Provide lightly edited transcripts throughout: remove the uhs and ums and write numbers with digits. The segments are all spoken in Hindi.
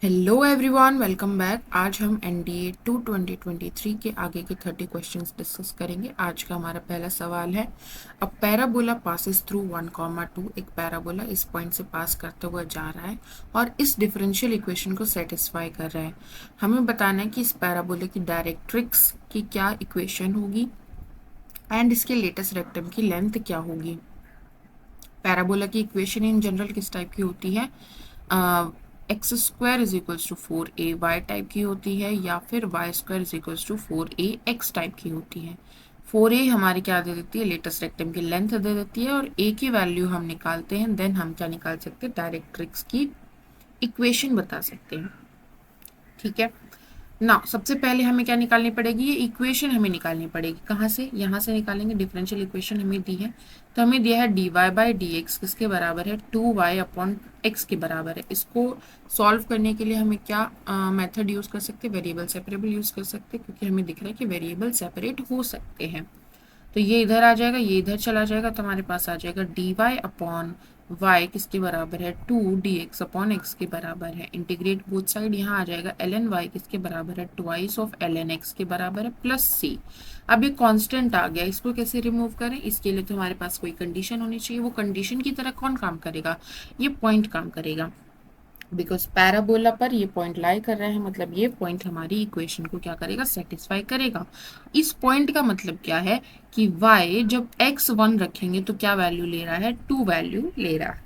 Hello everyone, welcome back. आज हम एनडीए 2 2023 के आगे के 30 क्वेश्चंस डिस्कस करेंगे। आज का हमारा पहला सवाल है, अ पैराबोला पासिस थ्रू 1,2। एक पैराबोला इस पॉइंट से पास करते हुए जा रहा है और इस डिफरेंशियल इक्वेशन को सेटिस्फाई कर रहा है। हमें बताना है कि इस पैराबोला की डायरेक्ट्रिक्स की क्या इक्वेशन होगी एंड इसके लेटेस्ट रेक्टम की लेंथ क्या होगी। पैराबोला की इक्वेशन इन जनरल किस टाइप की होती है? X square is equals to 4a y type की होती है या फिर y square is equals to 4a x type की होती है। 4a हमारी क्या दे देती है? लेटेस्ट रेक्टम की लेंथ दे देती है और a की वैल्यू हम निकालते हैं, देन हम क्या निकाल सकते हैं? डायरेक्ट्रिक्स की इक्वेशन बता सकते हैं। ठीक है ना। सबसे पहले हमें क्या निकालनी पड़ेगी? ये इक्वेशन हमें निकालनी पड़ेगी। कहाँ से? यहाँ से निकालेंगे। डिफरेंशियल इक्वेशन हमें दी है, तो हमें दिया है dy बाई डी एक्स किसके बराबर है? 2y अपॉन एक्स के बराबर है। इसको सॉल्व करने के लिए हमें क्या मेथड यूज कर सकते हैं? वेरिएबल सेपरेबल यूज कर सकते हैं, क्योंकि हमें दिख रहा है कि वेरिएबल सेपरेट हो सकते हैं। तो ये इधर आ जाएगा, ये इधर चला जाएगा, तो हमारे पास आ जाएगा dy अपॉन y किसके बराबर है? 2 dx अपॉन x के बराबर है। इंटीग्रेट बोथ साइड, यहाँ आ जाएगा ln y किसके बराबर है? ट्वाइस ऑफ ln x के बराबर है प्लस c। अब ये कांस्टेंट आ गया, इसको कैसे रिमूव करें? इसके लिए तो हमारे पास कोई कंडीशन होनी चाहिए। वो कंडीशन की तरह कौन काम करेगा? ये पॉइंट काम करेगा, बिकॉज पैराबोला पर ये पॉइंट लाई कर रहे हैं, मतलब ये पॉइंट हमारी इक्वेशन को क्या करेगा? सेटिस्फाई करेगा। इस पॉइंट का मतलब क्या है कि y जब x 1 रखेंगे तो क्या वैल्यू ले रहा है? 2 वैल्यू ले रहा है।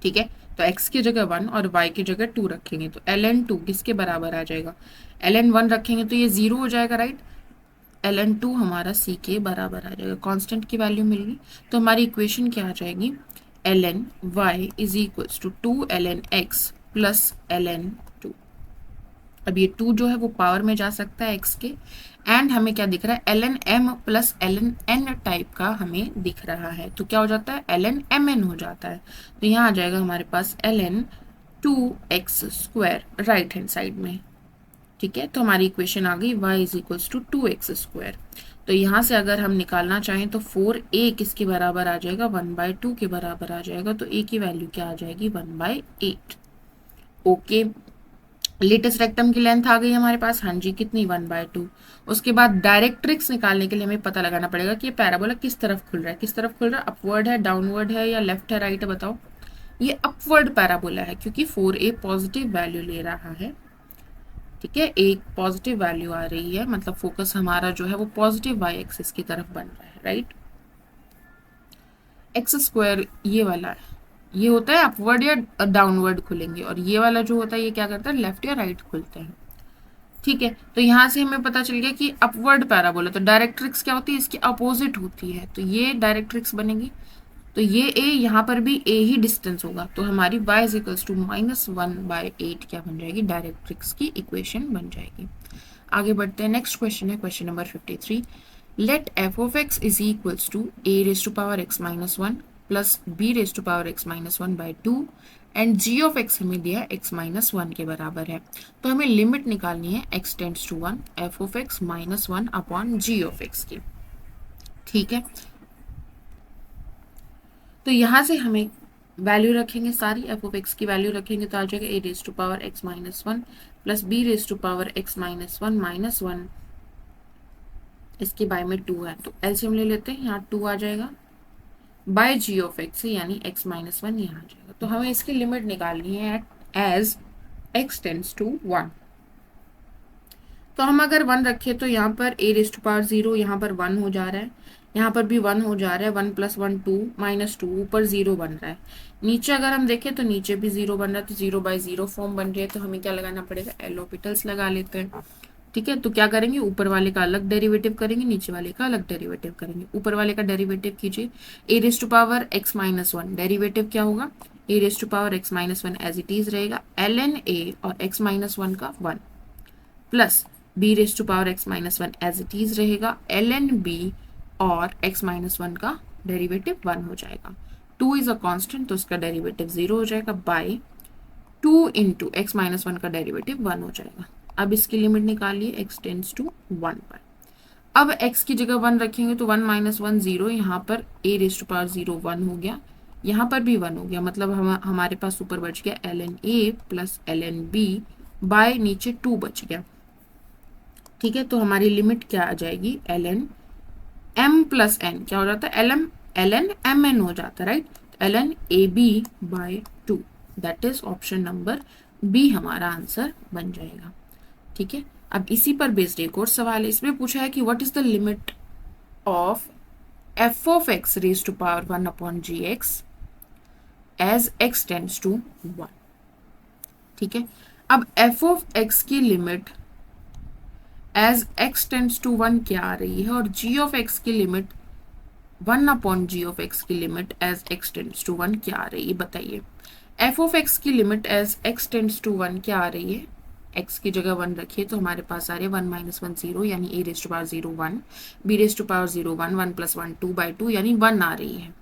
ठीक है, तो x की जगह 1 और y की जगह 2 रखेंगे तो ln 2 किसके बराबर आ जाएगा? ln 1 रखेंगे तो ये 0 हो जाएगा, राइट। ln 2 हमारा c के बराबर आ जाएगा। कांस्टेंट की वैल्यू मिल गई, तो हमारी इक्वेशन क्या आ जाएगी? ln y is equals to 2 ln x plus ln 2। अब ये 2 जो है वो पावर में जा सकता है x के, एंड हमें क्या दिख रहा है? ln m plus ln n type का हमें दिख रहा है, तो क्या हो जाता है? ln mn हो जाता है। तो यहाँ आ जाएगा हमारे पास ln 2x square right hand side में। ठीक है, तो हमारी इक्वेशन आ गई y is equals to 2x square. तो यहाँ से अगर हम निकालना चाहें तो 4a किसके बराबर आ जाएगा? 1/2 के बराबर आ जाएगा, तो a की वैल्यू क्या आ जाएगी? 1/8। ओके, लेटेस्ट रेक्टम की लेंथ आ गई हमारे पास। हाँ जी, कितनी? 1/2। उसके बाद डायरेक्ट्रिक्स निकालने के लिए हमें पता लगाना पड़ेगा कि ये पैराबोला किस तरफ खुल रहा है। किस तरफ खुल रहा है? अपवर्ड है, डाउनवर्ड है या लेफ्ट है, राइट है? बताओ। ये अपवर्ड पैराबोला है, क्योंकि 4a पॉजिटिव वैल्यू ले रहा है। ठीक है, एक पॉजिटिव वैल्यू आ रही है, मतलब फोकस हमारा जो है वो पॉजिटिव वाई एक्सिस की तरफ बन रहा है, राइट। एक्स स्क्वायर ये वाला है, ये होता है अपवर्ड या डाउनवर्ड खुलेंगे, और ये वाला जो होता है ये क्या करता है? लेफ्ट या राइट खुलते हैं। ठीक है, तो यहाँ से हमें पता चल गया कि अपवर्ड पैराबोला, तो डायरेक्ट्रिक्स क्या होती है? इसकी अपोजिट होती है, तो ये डायरेक्ट्रिक्स बनेगी। तो ये a यहाँ पर भी a ही डिस्टेंस होगा, तो हमारी y इज इक्वल्स टू -1/8 क्या बन जाएगी? डायरेक्ट्रिक्स की इक्वेशन बन जाएगी। आगे बढ़ते हैं, नेक्स्ट क्वेश्चन है question number 53। Let f of x is equals to a raise to power x minus 1 plus b raise to power x minus 1/2 and g of x हमें दिया x माइनस 1 के बराबर है। तो हमें लिमिट निकालनी है x tends to 1 f of x minus 1 upon g of x की। ठीक है, तो यहाँ से हमें वैल्यू रखेंगे, सारी एफ ऑफ एक्स की वैल्यू रखेंगे, तो आ जाएगा a raise to power x minus 1 plus b raise to power x minus 1 minus 1, इसके बाय में 2 है तो एलसीएम ले लेते हैं, यहाँ 2 आ जाएगा बाय जी ऑफ एक्स यानी एक्स माइनस 1 यहाँ आ जाएगा। तो हमें इसकी लिमिट निकालनी है at as x tends to 1। तो हम अगर 1 रखें तो यहाँ पर ए रेज टू पावर 0 यहाँ पर 1 हो जा रहा है, यहाँ पर भी 1 हो जा रहा है, 1 + 1 2 -2 ऊपर 0 बन रहा है। नीचे अगर हम देखें तो नीचे भी 0 बन रहा है, तो 0/0 फॉर्म बन रही है, तो हमें क्या लगाना पड़ेगा? एलोपिटल्स लगा लेते हैं। ठीक है, तो क्या करेंगे? ऊपर वाले का अलग डेरिवेटिव करेंगे, नीचे वाले का अलग डेरिवेटिव करेंगे। ऊपर वाले का डेरिवेटिव कीजिए, a raise to power x minus 1, derivative क्या होगा? A raise to power x minus 1 as it is रहेगा, ln a और x माइनस 1 का 1 plus b raise to power x minus 1 as it is रहेगा, ln b और x माइनस 1 का डेरिवेटिव 1 हो जाएगा। 2 इज अ कांस्टेंट, तो उसका डेरिवेटिव 0 हो जाएगा, बाय 2 इंटू एक्स माइनस 1 का डेरिवेटिव 1 हो जाएगा। अब इसकी लिमिट निकालिए, x टेंड्स टू 1 पर। अब x की जगह 1 रखेंगे तो 1 - 1 0, यहाँ पर a रेज टू पावर 0 1 हो गया, यहाँ पर भी 1 हो गया, मतलब हमारे पास ऊपर बच गया ln a plus ln b by नीचे 2 बच गया। ठीक है, तो हमारी लिमिट क्या आ जाएगी, ln m प्लस n क्या हो जाता है, ln mn हो जाता है, right. ln ab by 2, that is option number B हमारा आंसर बन जाएगा। ठीक है, अब इसी पर बेस्ड एक और सवाल है, इसमें पूछा है कि what is the limit of f of x raise to power 1 upon g x as x tends to 1। ठीक है, अब f ऑफ x की limit as x tends to 1 क्या आ रही है, और g ऑफ x की limit 1 upon g of x की limit as x tends to 1 क्या आ रही है, बताइए। f ऑफ x की limit as x tends to 1 क्या आ रही है, x की जगह 1 रखिए तो हमारे पास आ रही है 1 माइनस 1 0 यानी a raise to power 0 1, b raise to power 0 1, 1 plus 1 2 by 2 यानी 1 आ रही है।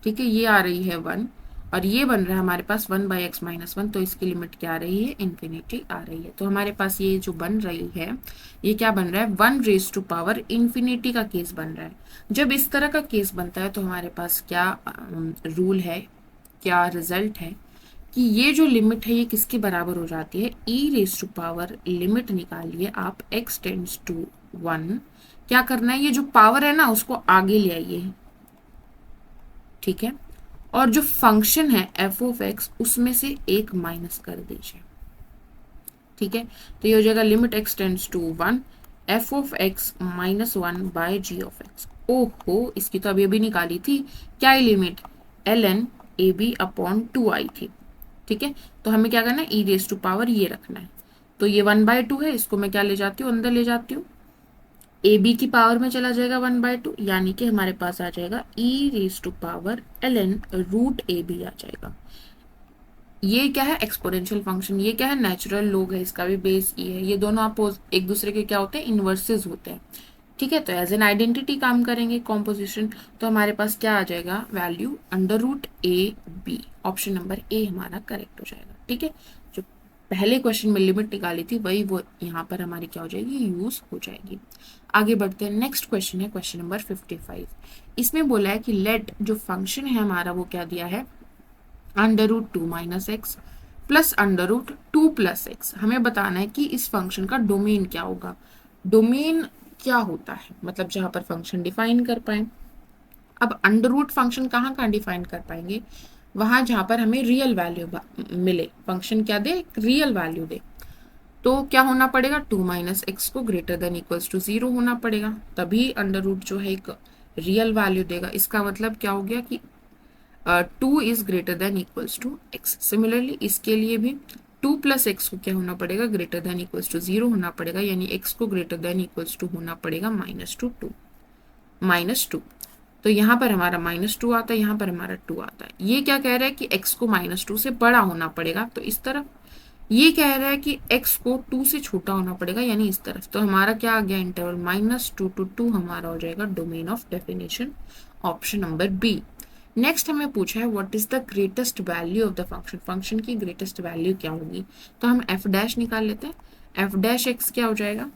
ठीक है, ये आ रही है 1, और ये बन रहा है हमारे पास 1 बाई एक्स माइनस 1, तो इसकी लिमिट क्या आ रही है, इन्फिनिटी आ रही है। तो हमारे पास ये जो बन रही है, ये क्या बन रहा है, 1 रेज टू पावर इन्फिनिटी का केस बन रहा है। जब इस तरह का केस बनता है तो हमारे पास क्या रूल है, क्या रिजल्ट है कि ये जो लिमिट है ये किसके बराबर हो जाती है, ई रेज टू पावर लिमिट निकालिए आप x टेंड्स टू 1, क्या करना है, ये जो पावर है ना उसको आगे ले आइए। ठीक है, और जो फंक्शन है f ऑफ x उसमें से एक माइनस कर दीजिए। ठीक है, तो ये हो जाएगा limit x tends to 1 f of x minus 1 by g of x। ओहो, इसकी तो अभी निकाली थी, क्या है limit, ln ab upon 2i थी। ठीक है, तो हमें क्या करना है, e रेज टू पावर ये रखना है, तो ये 1/2 है, इसको मैं क्या ले जाती हूँ, अंदर ले जाती हूँ, ए बी की पावर में चला जाएगा 1/2, यानी कि हमारे पास आ जाएगा e raise to power ln root A b आ जाएगा। ये क्या है, एक्सपोनेंशियल फंक्शन, ये क्या है, नेचुरल लॉग है, इसका भी बेस ई है, ये दोनों अपोज एक दूसरे के क्या होते हैं, इनवर्सेस होते हैं। ठीक है, तो एज एन आइडेंटिटी काम करेंगे कॉम्पोजिशन, तो हमारे पास क्या आ जाएगा, value under root A B, option number A हमारा करेक्ट हो जाएगा। ठीक है, जो पहले क्वेश्चन में लिमिट निकाली थी वही वो यहाँ पर हमारी क्या हो जाएगी, यूज हो जाएगी। आगे बढ़ते हैं, नेक्स्ट क्वेश्चन है क्वेश्चन नंबर 55। इसमें बोला है कि लेट जो फंक्शन है हमारा वो क्या दिया है, under root 2 minus x plus under root 2 plus x. हमें बताना है कि इस फंक्शन का डोमेन क्या होगा। डोमेन क्या होता है, मतलब जहां पर फंक्शन डिफाइन कर पाए। अब अंडर रूट फंक्शन कहाँ कहाँ डिफाइन कर पाएंगे, वहां जहां पर हमें रियल वैल्यू मिले, फंक्शन क्या दे, रियल वैल्यू दे। तो क्या होना पड़ेगा, 2 माइनस एक्स को ग्रेटर देन इक्वल्स टू 0 होना पड़ेगा, तभी अंडर रूट जो है एक रियल वैल्यू देगा। इसका मतलब क्या हो गया कि 2 is greater than equals to x. Similarly इसके लिए भी 2 प्लस एक्स को क्या होना पड़ेगा, ग्रेटर देन इक्वल्स टू 0 होना पड़ेगा, यानी एक्स को ग्रेटर देन इक्वल्स टू होना पड़ेगा -2। तो यहाँ पर हमारा -2 आता है, यहाँ पर हमारा 2 आता है। ये क्या कह रहा है कि x को -2 से बड़ा होना पड़ेगा, तो इस तरफ। ये कह रहा है कि x को 2 से छोटा होना पड़ेगा, यानी इस तरफ। तो हमारा क्या आ गया, इंटरवल -2 to 2 हमारा हो जाएगा domain of definition, option number B. Next हमें पूछा है what is the greatest value of the function, function की ग्रेटेस्ट वैल्यू क्या होगी। तो हम f डैश निकाल लेते हैं, f डैश x क्या हो जाएगा,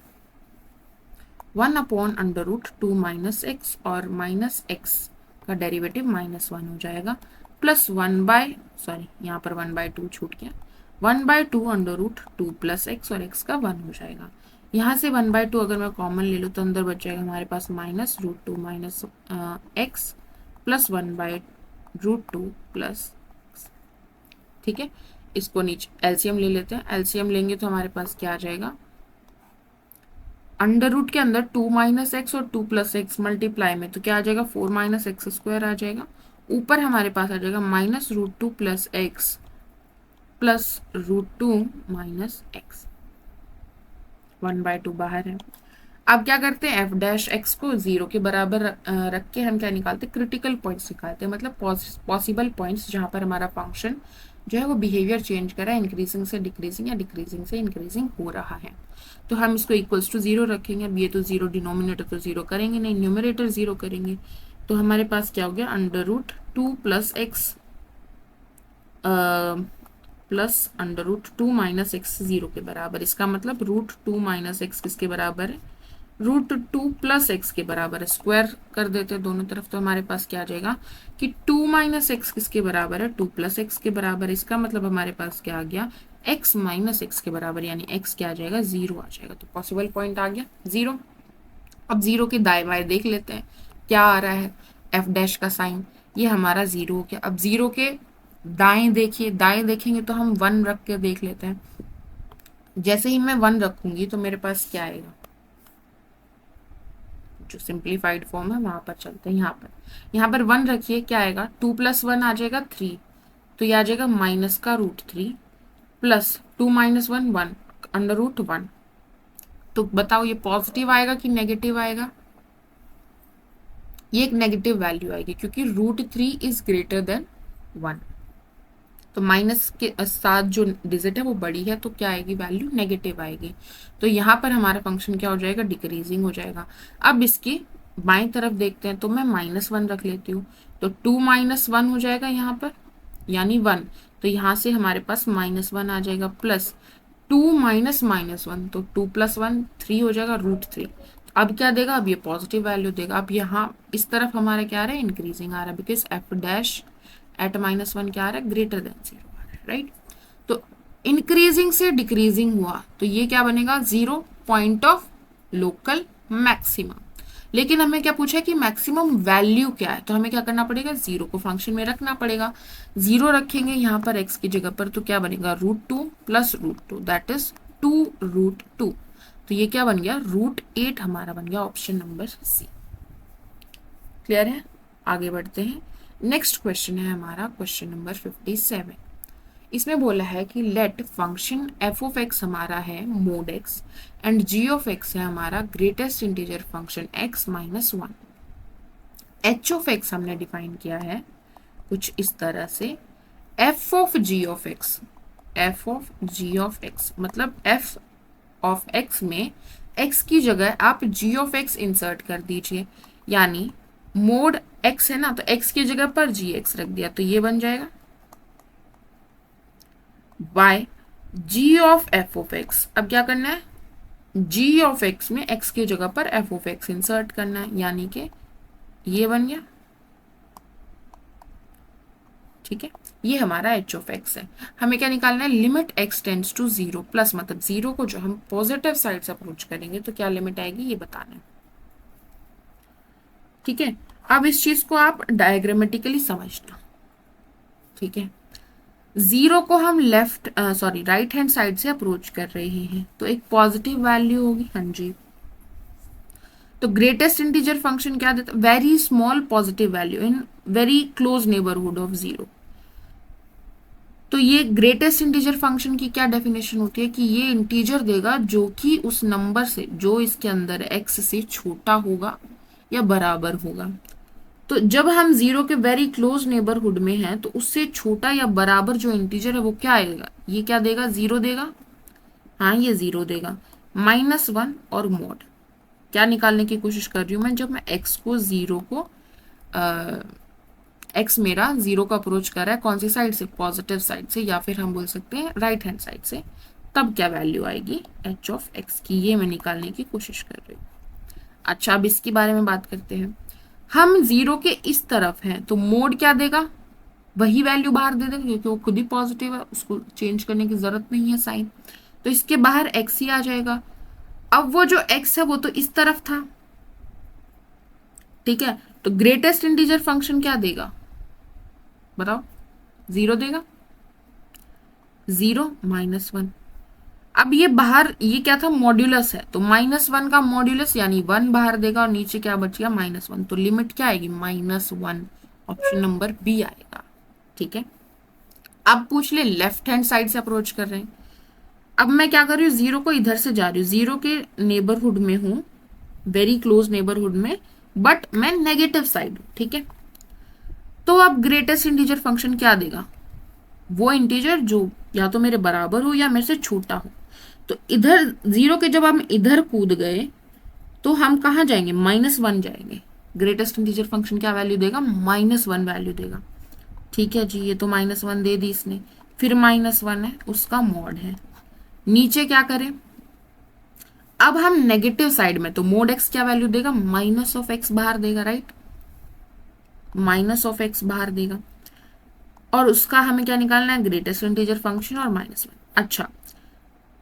1 upon under root 2 minus x, और माइनस एक्स का डेरिवेटिव -1 हो जाएगा, प्लस 1/, यहाँ पर 1/2 छूट गया, 1/2 अंडर रूट 2 प्लस एक्स, और एक्स का 1 हो जाएगा। यहाँ से 1/2 अगर मैं कॉमन ले लूँ तो अंदर बच जाएगा हमारे पास -√2 माइनस एक्स प्लस 1/√2 प्लस। ठीक है, इसको नीचे एलसीएम ले लेते हैं, एलसीएम लेंगे तो हमारे पास क्या आ जाएगा, अंडर रूट के अंदर 2 माइनस एक्स और 2 प्लस एक्स मल्टीप्लाई में, तो क्या आ जाएगा, 4 माइनस एक्स स्क्वायर आ जाएगा। ऊपर हमारे पास आ जाएगा -√2 plus x plus √2 minus x, 1/2 बाहर है। अब क्या करते हैं, एफ डैश एक्स को 0 के बराबर रख के हम क्या निकालते हैं, क्रिटिकल पॉइंट्स निकालते हैं, मतलब पॉसिबल पॉइंट्स जहां पर हमारा फंक्शन जो है वो बिहेवियर चेंज कर रहा है, इंक्रीजिंग से डिक्रीजिंग या डिक्रीजिंग से इंक्रीजिंग हो रहा है। तो हम इसको इक्वल्स टू 0 रखेंगे। अब ये तो 0, डिनोमिनेटर तो 0 करेंगे नहीं, न्यूमरेटर 0 करेंगे। तो हमारे पास क्या हो गया, under root 2 plus x plus under root 2 minus x 0 के बराबर। इसका मतलब √2 माइनस एक्स किसके बराबर है, √2 प्लस एक्स के बराबर है, स्क्वायर कर देते हैं दोनों तरफ, तो हमारे पास क्या आ जाएगा कि 2 माइनस एक्स किसके बराबर है, 2 प्लस एक्स के बराबर है। इसका मतलब हमारे पास क्या आ गया, x माइनस एक्स के बराबर, यानी x क्या आ जाएगा, 0 आ जाएगा। तो पॉसिबल पॉइंट आ गया 0। अब 0 के दाएं बाएं देख लेते हैं क्या आ रहा है, एफ डैश का साइन, ये हमारा 0 हो गया। अब 0 के दाएं देखिए, दाएं देखेंगे तो हम 1 रख के देख लेते हैं। जैसे ही मैं 1 रखूंगी तो मेरे पास क्या आएगा, जो सिंप्लीफाइड फॉर्म है वहां पर चलते हैं। यहाँ पर 1 रखिए, क्या आएगा, 2 प्लस 1 आ जाएगा 3, तो ये आ जाएगा माइनस का √3 प्लस 2 माइनस 1 1 अंडर √1। तो बताओ ये पॉजिटिव आएगा कि नेगेटिव आएगा, ये एक नेगेटिव वैल्यू आएगी क्योंकि √3 इज ग्रेटर देन 1। तो माइनस के साथ जो डिजिट है वो बड़ी है, तो क्या आएगी वैल्यू, नेगेटिव आएगी। तो यहाँ पर हमारा फंक्शन क्या हो जाएगा, डिक्रीजिंग हो जाएगा। अब इसकी बाएं तरफ देखते हैं, तो मैं -1 रख लेती हूँ, तो 2 माइनस 1 हो जाएगा यहाँ पर, यानी 1। तो यहाँ से हमारे पास -1 आ जाएगा, प्लस 2 माइनस -1, तो 2 प्लस 1 3 हो जाएगा √3। अब क्या देगा, अब ये पॉजिटिव वैल्यू देगा। अब यहाँ इस तरफ हमारा क्या आ रहा है, इंक्रीजिंग आ रहा है, बिकॉज एफ डैश एट -1 क्या आ रहा है, ग्रेटर देन 0 आ रहा है, राइट। तो इंक्रीजिंग से डिक्रीजिंग हुआ तो ये क्या बनेगा, 0 पॉइंट ऑफ लोकल मैक्सिमम। लेकिन हमें क्या पूछा है कि मैक्सिमम वैल्यू क्या है, तो हमें क्या करना पड़ेगा, 0 को फंक्शन में रखना पड़ेगा। 0 रखेंगे यहाँ पर x की जगह पर, तो क्या बनेगा, √2 प्लस √2 दैट इज 2√2। तो ये क्या बन गया, √8 हमारा बन गया ऑप्शन नंबर सी। क्लियर है, आगे बढ़ते हैं। नेक्स्ट क्वेश्चन है हमारा क्वेश्चन नंबर 57। इसमें बोला है कि let function f of x हमारा है mod x and g of x है हमारा greatest integer function x minus 1। H of x हमने डिफाइन किया है कुछ इस तरह से, f of g of x, f of g of x मतलब एफ ऑफ एक्स में x की जगह आप g ऑफ एक्स इंसर्ट कर दीजिए, यानी मोड x है ना, तो x की जगह पर gx रख दिया, तो ये बन जाएगा by g of f of x। अब क्या करना है, g ऑफ x में x की जगह पर f ऑफ x इंसर्ट करना है, यानी कि ये बन गया, ठीक है। ये हमारा h ऑफ x है। हमें क्या निकालना है, limit x tends to 0 plus, मतलब 0 को जो हम पॉजिटिव साइड से अप्रोच करेंगे तो क्या लिमिट आएगी ये बताना है, ठीक है। अब इस चीज को आप डायग्रामेटिकली समझना, ठीक है। 0 को हम राइट हैंड साइड से अप्रोच कर रहे हैं, तो एक पॉजिटिव वैल्यू होगी, हाँ जी। तो ग्रेटेस्ट इंटीजर फंक्शन क्या देता है, very small positive value in very close neighbourhood of 0। तो ये ग्रेटेस्ट इंटीजर फंक्शन की क्या डेफिनेशन होती है कि ये इंटीजर देगा जो कि उस नंबर से जो इसके अंदर x से छोटा होगा या बराबर होगा। तो जब हम 0 के वेरी क्लोज नेबरहुड में हैं तो उससे छोटा या बराबर जो इंटीजर है वो क्या आएगा, ये क्या देगा, 0 देगा, हाँ ये 0 देगा। -1 और मोड क्या निकालने की कोशिश कर रही हूँ मैं, जब मैं x को 0 को x मेरा 0 को अप्रोच कर रहा है कौन सी साइड से, पॉजिटिव साइड से, या फिर हम बोल सकते हैं राइट हैंड साइड से, तब क्या वैल्यू आएगी h ऑफ x की, ये मैं निकालने की कोशिश कर रही हूँ। अच्छा, अब इसके बारे में बात करते हैं। हम 0 के इस तरफ हैं तो मोड क्या देगा, वही वैल्यू बाहर दे देगा क्योंकि वो खुद ही पॉजिटिव है, उसको चेंज करने की जरूरत नहीं है साइन, तो इसके बाहर x ही आ जाएगा। अब वो जो x है वो तो इस तरफ था, ठीक है। तो ग्रेटेस्ट इंटीजर फंक्शन क्या देगा बताओ, 0 देगा, 0 -1। अब ये बाहर ये क्या था, मॉड्यूलस है, तो -1 का मॉड्यूलस यानी 1 बाहर देगा और नीचे क्या बच गया, -1, तो लिमिट क्या आएगी, -1, ऑप्शन नंबर बी आएगा, ठीक है। अब पूछ ले लेफ्ट हैंड साइड से अप्रोच कर रहे हैं। अब मैं क्या कर रही हूँ, 0 को इधर से जा रही हूँ, 0 के नेबरहुड में हूँ, वेरी क्लोज नेबरहुड में, बट मैं नेगेटिव साइड हूँ, ठीक है। तो अब ग्रेटेस्ट इंटीजर फंक्शन क्या देगा, वो इंटीजर जो या तो मेरे बराबर हो या मेरे से छोटा हो। तो इधर 0 के जब हम इधर कूद गए तो हम कहाँ जाएंगे, -1 जाएंगे। ग्रेटेस्ट इंटीजर फंक्शन क्या वैल्यू देगा, -1 वैल्यू देगा, ठीक है जी। ये तो -1 दे दी इसने, फिर -1 है उसका मॉड है, नीचे क्या करें, अब हम नेगेटिव साइड में, तो मोड एक्स क्या वैल्यू देगा, माइनस ऑफ एक्स बाहर देगा, राइट, माइनस ऑफ एक्स बाहर देगा। और उसका हमें क्या निकालना है, ग्रेटेस्ट इंटीजर फंक्शन और -1। अच्छा,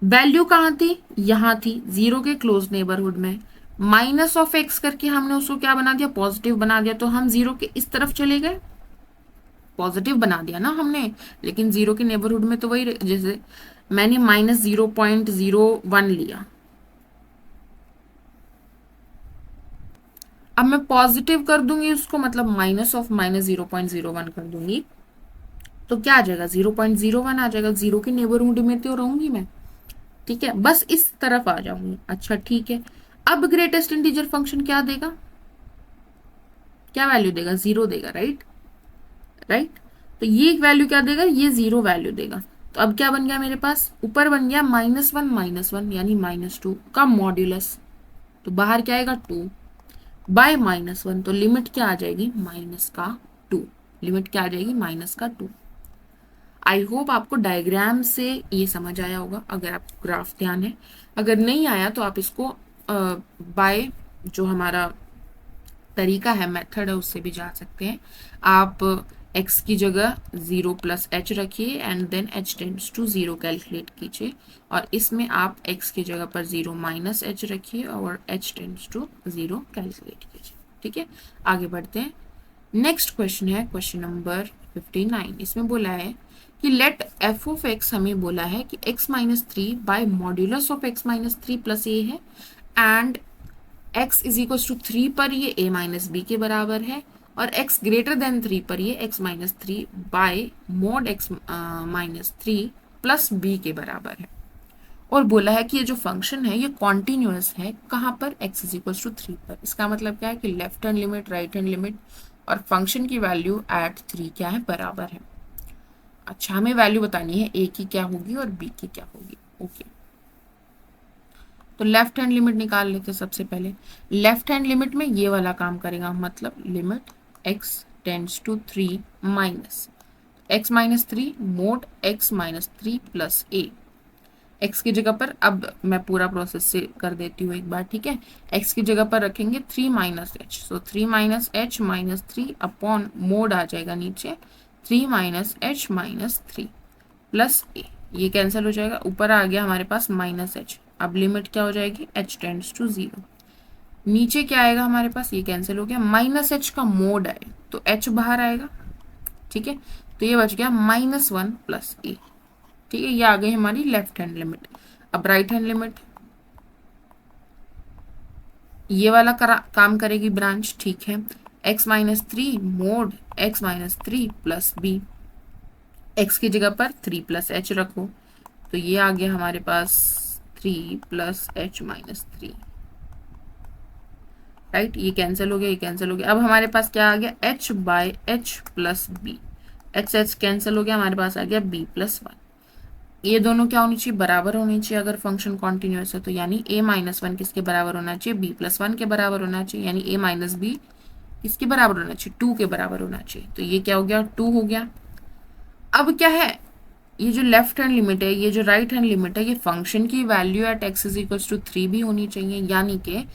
वैल्यू कहाँ थी, यहाँ थी, जीरो के क्लोज नेबरहुड में। माइनस ऑफ एक्स करके हमने उसको क्या बना दिया, पॉजिटिव बना दिया, तो हम जीरो के इस तरफ चले गए, पॉजिटिव बना दिया ना हमने, लेकिन जीरो के नेबरहुड में तो वही, जैसे मैंने -0.01 लिया, अब मैं पॉजिटिव कर दूंगी उसको, मतलब माइनस ऑफ -0.01 कर दूंगी, तो क्या आ जाएगा, 0.01 आ जाएगा, जीरो के नेबरहुड में तो रहूंगी मैं, ठीक है, बस इस तरफ आ जाऊंगी। अच्छा ठीक है, अब ग्रेटेस्ट इंटीजर फंक्शन क्या देगा, क्या वैल्यू देगा, जीरो देगा, राइट, राइट, तो ये वैल्यू क्या देगा, ये जीरो वैल्यू देगा। तो अब क्या बन गया मेरे पास, ऊपर बन गया -1 यानी -2 का मॉड्यूलस, तो बाहर क्या आएगा 2 बाय -1, तो लिमिट क्या आ जाएगी, -2, लिमिट क्या आ जाएगी, -2। आई होप आपको डायग्राम से ये समझ आया होगा, अगर आपको ग्राफ ध्यान है, अगर नहीं आया तो आप इसको बाय जो हमारा तरीका है, मेथड है, उससे भी जा सकते हैं। आप x की जगह 0+h रखिए and then h tends to 0 calculate कीजिए, और इसमें आप x की जगह पर 0 -h रखिए और h टेंड्स टू 0 कैलकुलेट कीजिए, ठीक है। आगे बढ़ते हैं, नेक्स्ट क्वेश्चन है क्वेश्चन नंबर 59। इसमें बोला है कि लेट f ऑफ x, हमें बोला है कि x-3 by modulus of x-3 plus a है, and x is equal to 3 पर ये a माइनस बी के बराबर है, और x ग्रेटर देन 3 पर ये x-3 bye mod x-3 plus b के बराबर है। और बोला है कि ये जो फंक्शन है ये कॉन्टिन्यूअस है, कहाँ पर, x इज इक्वल टू 3 पर। इसका मतलब क्या है कि left hand limit, right hand limit और फंक्शन की वैल्यू एट 3 क्या है, बराबर है। अच्छा, हमें वैल्यू बतानी है a की क्या होगी और b की क्या होगी, ओके। तो लेफ्ट हैंड लिमिट निकाल लेते सबसे पहले। लेफ्ट हैंड लिमिट में ये वाला काम करेगा, मतलब limit x tends to 3 minus x-3 mod x-3 plus a। x की जगह पर, अब मैं पूरा प्रोसेस से कर देती हूँ एक बार, ठीक है। x की जगह पर रखेंगे 3 -h, सो 3 -h -3 अपॉन मोड आ जाएगा नीचे 3 -h -3 प्लस a, ये कैंसिल हो जाएगा, ऊपर आ गया हमारे पास -h। अब लिमिट क्या हो जाएगी, h टेंड्स टू 0, नीचे क्या आएगा हमारे पास, ये कैंसिल हो गया, -h का मोड आए तो h बाहर आएगा, ठीक है, तो ये बच गया -1 प्लस a, ठीक है। ये आ गई हमारी लेफ्ट हैंड लिमिट। अब राइट हैंड लिमिट, ये वाला काम करेगी ब्रांच, ठीक है। x-3 mod x-3 plus b, x की जगह पर 3 + h रखो, तो ये आ गया हमारे पास 3 + h-3, राइट, ये कैंसिल हो गया, ये कैंसिल हो गया। अब हमारे पास क्या आ गया, h by h plus b, h cancel हो गया, हमारे पास आ गया b + 1। ये दोनों क्या होनी चाहिए, बराबर होनी चाहिए अगर फंक्शन कॉन्टिन्यूअस है, तो यानी a - 1 किसके बराबर होना चाहिए, b + 1 के बराबर होना चाहिए, यानी a - b किसके बराबर होना चाहिए, 2 के बराबर होना चाहिए। तो ये क्या हो गया, 2 हो गया। अब क्या है, ये जो लेफ्ट हैंड लिमिट है, ये जो राइट हैंड लिमिट है, ये फंक्शन की value at x is equal to 3 भी होनी चाहिए, यानी कि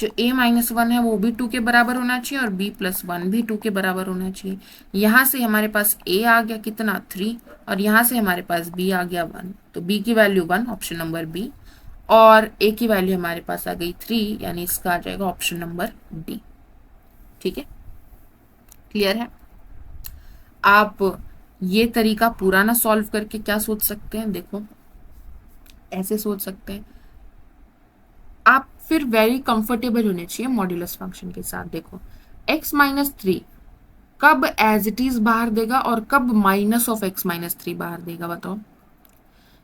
जो a - 1 है वो भी 2 के बराबर होना चाहिए और b + 1 भी 2 के बराबर होना चाहिए। यहाँ से हमारे पास a आ गया कितना, 3, और यहाँ से हमारे पास b आ गया 1, तो b की वैल्यू 1, ऑप्शन नंबर b, और a की वैल्यू हमारे पास आ गई 3, यानी इसका आ जाएगा ऑप्शन नंबर d, ठीक है, क्लियर है। आप ये तरीका पूरा ना सॉल्व करके क्या सोच सकते हैं, देखो ऐसे सोच सकते हैं आप, फिर वेरी कंफर्टेबल होने चाहिए मॉड्यूलस फंक्शन के साथ। देखो x-3 कब एज इट इज बाहर देगा और कब माइनस ऑफ x-3 बाहर देगा, बताओ।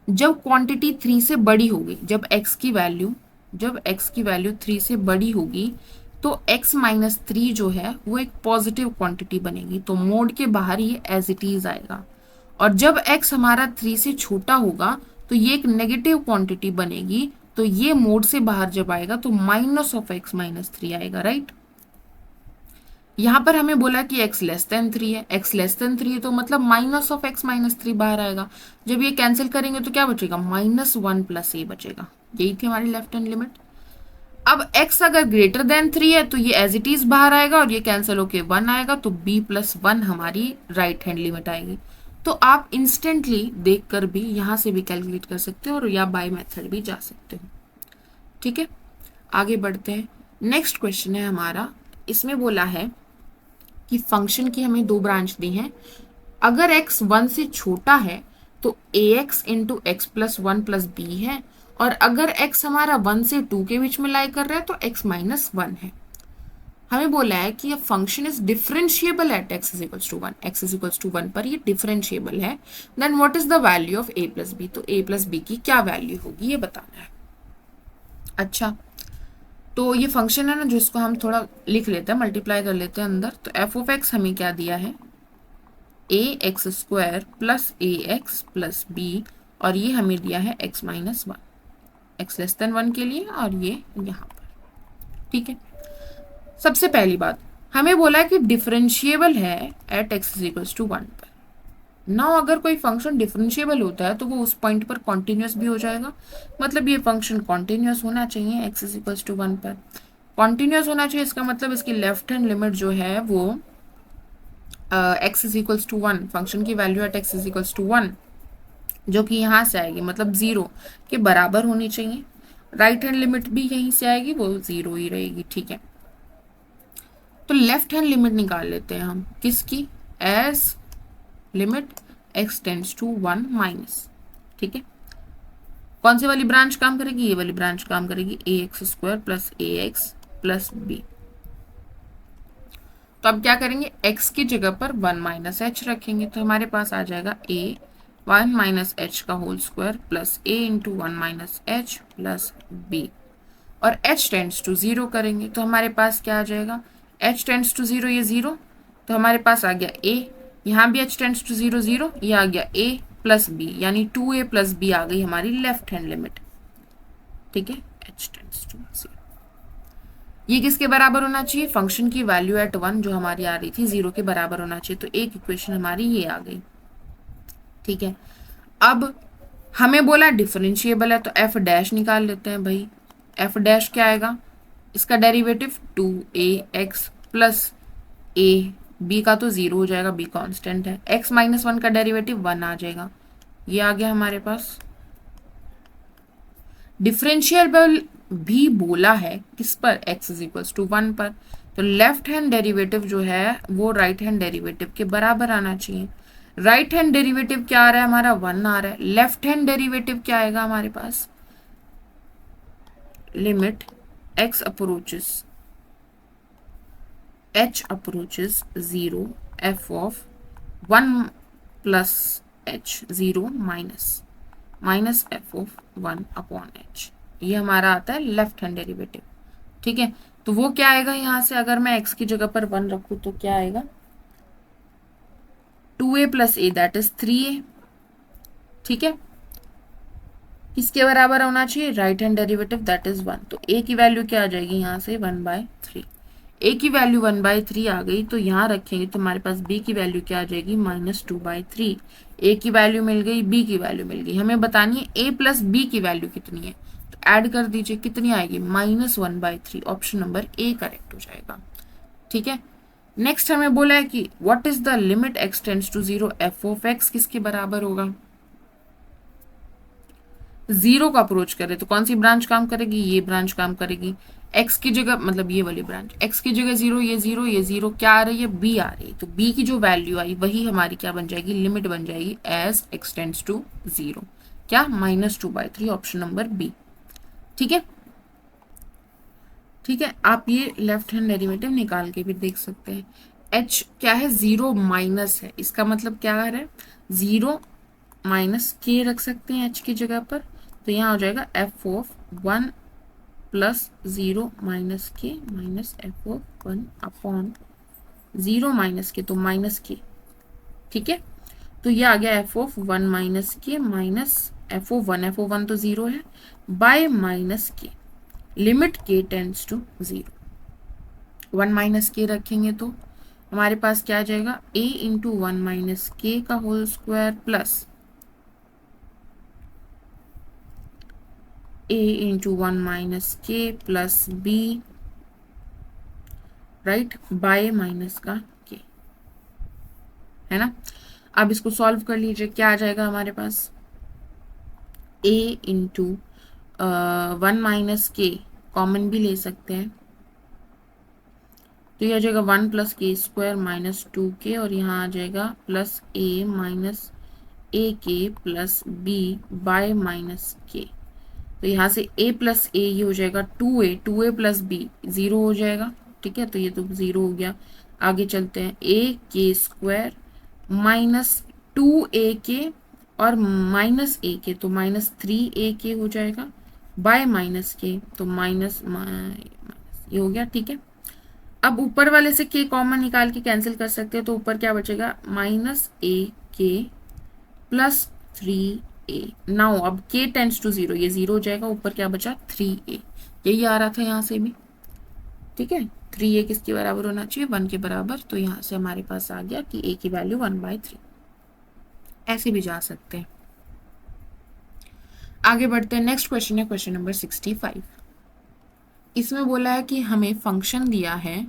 जब क्वांटिटी 3 से बड़ी होगी, जब x की वैल्यू 3 से बड़ी होगी, तो x-3 जो है वो एक पॉजिटिव क्वांटिटी बनेगी, तो मोड के बाहर ये एज इट इज आएगा। और जब x हमारा 3 से छोटा होगा तो ये एक नेगेटिव क्वांटिटी बनेगी, तो ये मोड से बाहर जब आएगा तो माइनस ऑफ x-3 आएगा, राइट। यहाँ पर हमें बोला कि x लेस देन 3 है, x लेस देन 3 है तो मतलब माइनस ऑफ x-3 बाहर आएगा। जब ये कैंसिल करेंगे तो क्या बचेगा, -1 + a बचेगा। यही थी हमारी लेफ्ट हैंड लिमिट। अब x अगर ग्रेटर देन 3 है तो ये एज इट इज बाहर आएगा और ये कैंसिल होके 1 आएगा, तो b+1 हमारी राइट हैंड लिमिट आएगी। तो आप इंस्टेंटली देखकर भी यहां से भी कैलकुलेट कर सकते हो और या बाय मेथड भी जा सकते हो। ठीक है, आगे बढ़ते हैं। नेक्स्ट क्वेश्चन है हमारा, इसमें बोला है कि फंक्शन की हमें दो ब्रांच दी हैं। अगर x 1 से छोटा है तो ax into x plus one plus b है, और अगर x हमारा 1 से 2 के बीच में लाई कर रहा है तो x माइनस 1 है। हमें बोला है कि function is differentiable at x is equals to 1, x is equals to 1 पर ये डिफरेंशिएबल है। Then what is the value of a plus b, तो a प्लस बी की क्या वैल्यू होगी ये बताना है। अच्छा, तो ये फंक्शन है ना, जो इसको हम थोड़ा लिख लेते हैं, मल्टीप्लाई कर लेते हैं अंदर। तो एफ ऑफ एक्स हमें क्या दिया है, ए एक्स स्क्वायर प्लस ए एक्स प्लस बी, और ये हमें दिया है x minus 1, x less than 1 के लिए, और ये यहाँ पर। ठीक है, सबसे पहली बात हमें बोला है कि डिफरेंशिएबल है at x is equals to 1 पर। नाउ अगर कोई फंक्शन डिफरेंशिएबल होता है तो वो उस पॉइंट पर कॉन्टिन्यूस भी हो जाएगा, मतलब ये फंक्शन कॉन्टिन्यूस होना चाहिए एक्स इज इक्वल्स टू 1 पर। कॉन्टिन्यूस होना चाहिए इसका मतलब इसकी लेफ्ट हैंड लिमिट जो है वो x is equals to 1, function की value at x is equals to 1 जो कि यहाँ से आएगी, मतलब 0 के बराबर होनी चाहिए। राइट हैंड लिमिट भी यहीं से आएगी, वो 0 ही रहेगी। ठीक है, तो लेफ्ट हैंड लिमिट निकाल लेते हैं हम, किसकी, as limit x tends to 1 minus. ठीक है, कौन सी वाली ब्रांच काम करेगी, ये वाली ब्रांच काम करेगी, ए एक्स स्क्वायर प्लस ए एक्स प्लस बी। तो अब क्या करेंगे, x की जगह पर 1 माइनस एच रखेंगे, तो हमारे पास आ जाएगा a 1 माइनस एच का whole square plus a into 1 minus h plus b, और h टेंड्स टू 0 करेंगे तो हमारे पास क्या आ जाएगा, h टेंड्स टू 0, ये 0, तो हमारे पास आ गया a, यहाँ भी h टेंड्स टू 0 0, ये आ गया a प्लस b, यानी 2a प्लस b आ गई हमारी लेफ्ट हैंड लिमिट। ठीक है, h टेंड्स टू 0, ये किसके बराबर होना चाहिए, फंक्शन की वैल्यू एट 1 जो हमारी आ रही थी 0 के बराबर होना चाहिए, तो एक इक्वेशन हमारी ये आ गई। ठीक है, अब हमें बोला डिफरेंशिएबल है तो एफ डैश निकाल लेते हैं भाई। एफ डैश क्या आएगा, इसका डेरिवेटिव 2ax प्लस ए, बी का तो 0 हो जाएगा, बी कांस्टेंट है, x माइनस 1 का डेरिवेटिव 1 आ जाएगा, ये आ गया हमारे पास। डिफरेंशिएबल भी बोला है किस पर, x इज इक्वल्स टू 1 पर, तो लेफ्ट हैंड डेरिवेटिव जो है वो राइट हैंड डेरिवेटिव के बराबर आना चाहिए। राइट हैंड डेरिवेटिव क्या आ रहा है हमारा, 1 आ रहा है। लेफ्ट हैंड डेरिवेटिव क्या आएगा हमारे पास, limit x approaches h approaches 0 f of 1 plus h 0 minus f of 1 upon h, ये हमारा आता है लेफ्ट हैंड डेरिवेटिव। ठीक है, तो वो क्या आएगा, यहां से अगर मैं x की जगह पर 1 रखूं तो क्या आएगा, 2a plus A that is 3a। ठीक है, किसके बराबर होना चाहिए, right hand derivative that is 1, तो a की वैल्यू क्या आ जाएगी यहाँ से 1/3, a की वैल्यू 1/3 आ गई, तो यहाँ रखेंगे तो हमारे पास b की वैल्यू क्या आ जाएगी, -2/3। a की वैल्यू मिल गई, b की वैल्यू मिल गई, हमें बतानी है a प्लस b की वैल्यू कितनी है, तो ऐड कर दीजिए, कितनी आएगी, -1/3, ऑप्शन नंबर ए करेक्ट हो जाएगा। ठीक है, नेक्स्ट हमें बोला है कि what is the limit x tends to 0 f of x किसके बराबर होगा, 0 को अप्रोच करे तो कौन सी ब्रांच काम करेगी, ये ब्रांच काम करेगी। x की जगह, मतलब ये वाली ब्रांच, x की जगह 0, ये 0, ये 0, क्या आ रही है, b आ रही है, तो b की जो वैल्यू आई वही हमारी क्या बन जाएगी, लिमिट बन जाएगी एज x टेंड्स टू 0, क्या, -2/3, ऑप्शन नंबर बी। ठीक है, ठीक है, आप ये लेफ्ट हैंड डेरिवेटिव निकाल के भी देख सकते हैं। h क्या है, 0 माइनस है, इसका मतलब क्या आ रहा है, 0 माइनस के रख सकते हैं h की जगह पर, तो यहाँ हो जाएगा f ऑफ 1 प्लस 0 माइनस के minus f of 1 upon 0 minus के तो माइनस के। ठीक है, तो ये आ गया एफ ऑफ 1 माइनस के माइनस एफ ऑफ 1 तो 0 है, बाय माइनस के, लिमिट के टेंड्स टू 0, 1 माइनस के रखेंगे तो हमारे पास क्या आ जाएगा, a इंटू 1 माइनस के का whole square plus a into 1 minus k plus b, right, by minus का के, है ना। अब इसको सॉल्व कर लीजिए, क्या आ जाएगा हमारे पास, a इंटू 1 माइनस के कॉमन भी ले सकते हैं, तो ये आ जाएगा 1 प्लस के स्क्वायर माइनस 2k, और यहाँ आ जाएगा प्लस a माइनस ए के प्लस बी बाय माइनस के। तो यहाँ से a प्लस ए ये हो जाएगा 2a प्लस बी 0 हो जाएगा, ठीक है, तो ये तो 0 हो गया। आगे चलते हैं, a के स्क्वायर माइनस 2ak और माइनस a के, तो माइनस 3ak हो जाएगा, बाय माइनस के, तो माइनस ये हो गया, ठीक है। अब ऊपर वाले से k कॉमन निकाल के कैंसिल कर सकते हैं, तो ऊपर क्या बचेगा, माइनस a के प्लस 3a। नाउ अब k टेंड्स टू 0, ये 0 हो जाएगा, ऊपर क्या बचा 3a, यही आ रहा था यहाँ से भी, ठीक है। 3a किसके बराबर होना चाहिए, 1 के बराबर, तो यहाँ से हमारे पास आ गया कि a की वैल्यू 1/3। ऐसे भी जा सकते हैं। आगे बढ़ते हैं, नेक्स्ट क्वेश्चन है क्वेश्चन नंबर 65। इसमें बोला है कि हमें फंक्शन दिया है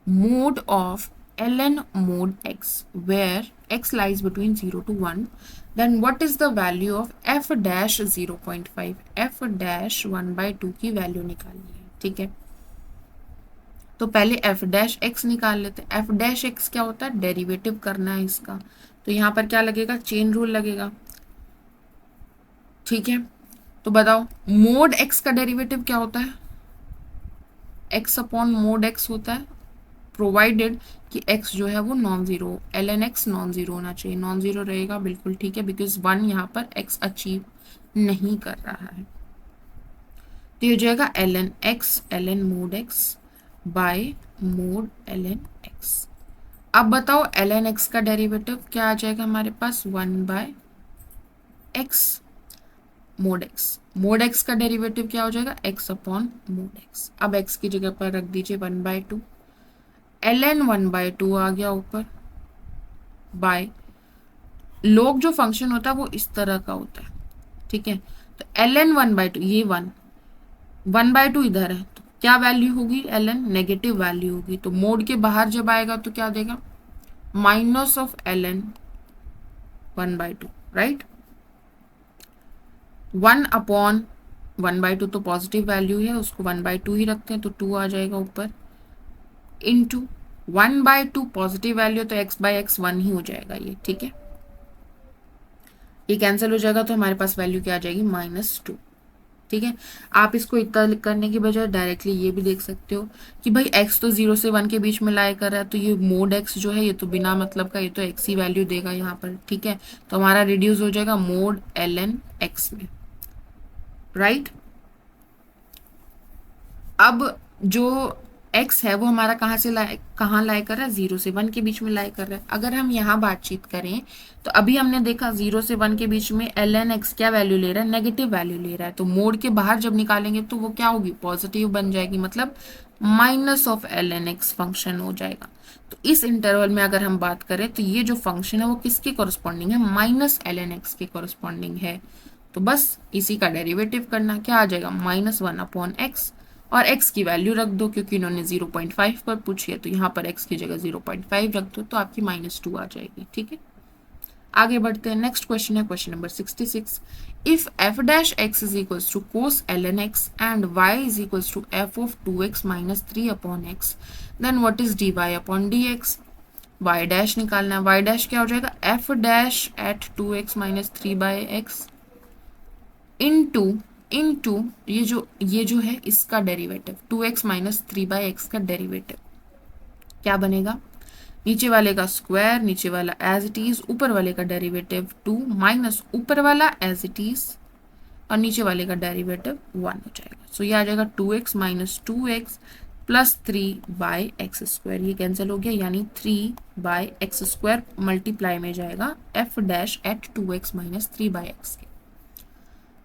mode of ln mod x where x lies between 0 to 1, then what is the value of f dash 0.5, f dash 1/2 की वैल्यू निकालनी है, ठीक है। तो पहले f डैश x निकाल लेते हैं। f डैश x क्या होता है, डेरिवेटिव करना है इसका, तो यहाँ पर क्या लगेगा, चेन रूल लगेगा, ठीक है। तो बताओ मोड x का डेरिवेटिव क्या होता है, x अपॉन मोड x होता है, प्रोवाइडेड कि x जो है वो non zero, ln x non zero होना चाहिए, नॉन जीरो रहेगा बिल्कुल, ठीक है, बिकॉज 1 यहाँ पर x अचीव नहीं कर रहा है। तो ये हो जाएगा ln x ln mod x by mod ln x। अब बताओ ln x का डेरिवेटिव क्या आ जाएगा हमारे पास, 1/x mode x, mode x का डेरिवेटिव क्या हो जाएगा, x अपॉन मोड x। अब x की जगह पर रख दीजिए 1/2, ln 1/2 आ गया ऊपर, बाय log जो फंक्शन होता है वो इस तरह का होता है, ठीक है। तो ln 1/2 ये 1/2 इधर है, तो क्या वैल्यू होगी, ln नेगेटिव वैल्यू होगी, तो मोड के बाहर जब आएगा तो क्या देगा, minus of ln 1/2, right. 1 upon 1/2 तो पॉजिटिव वैल्यू है, उसको 1/2 ही रखते हैं, तो 2 आ जाएगा ऊपर, इंटू 1/2 पॉजिटिव वैल्यू, तो x/x 1 ही हो जाएगा ये, ठीक है। ये कैंसिल हो जाएगा, तो हमारे पास वैल्यू क्या आ जाएगी, -2, ठीक है। आप इसको इतना करने की बजाय डायरेक्टली ये भी देख सकते हो कि भाई x तो 0 से 1 के बीच में लाई कर रहा है, तो ये मोड x जो है ये तो बिना मतलब का, ये तो x ही वैल्यू देगा यहाँ पर, ठीक है। तो हमारा रिड्यूस हो जाएगा मोड ln x में, राइट। अब जो x है वो हमारा कहाँ लाई कर रहा है, 0 से 1 के बीच में लाई कर रहा है। अगर हम यहाँ बातचीत करें तो अभी हमने देखा 0 से 1 के बीच में ln x क्या वैल्यू ले रहा है, नेगेटिव वैल्यू ले रहा है, तो मोड के बाहर जब निकालेंगे तो वो क्या होगी, पॉजिटिव बन जाएगी, मतलब minus of ln x function हो जाएगा। तो इस इंटरवल में अगर हम बात करें तो ये जो फंक्शन है वो किसके कॉरस्पॉन्डिंग है, -ln x के कॉरस्पॉन्डिंग है। तो बस इसी का डेरिवेटिव करना, क्या आ जाएगा, -1/x, और x की वैल्यू रख दो, क्योंकि इन्होंने 0.5 पर पूछी है, तो यहाँ पर x की जगह 0.5 रख दो, तो आपकी -2 आ जाएगी, ठीक है। आगे बढ़ते हैं, नेक्स्ट क्वेश्चन है question number 66। If f dash x is equals to cos ln x and y is equals to f of 2x minus 3/x, then what is dy upon dx। y dash निकालना है, y डैश क्या हो जाएगा, f dash at 2x minus 3/x into ये जो है इसका डेरिवेटिव 2x माइनस 3/x का डेरिवेटिव क्या बनेगा, नीचे वाले का स्क्वायर, नीचे वाला एज इट इज, ऊपर वाले का डेरिवेटिव 2 माइनस ऊपर वाला एज इट इज, और नीचे वाले का डेरिवेटिव 1 हो जाएगा। सो ये आ जाएगा 2x minus 2x plus 3/x square, ये कैंसिल हो गया, यानी 3/x स्क्वायर मल्टीप्लाई में जाएगा f dash at 2x minus 3/x के।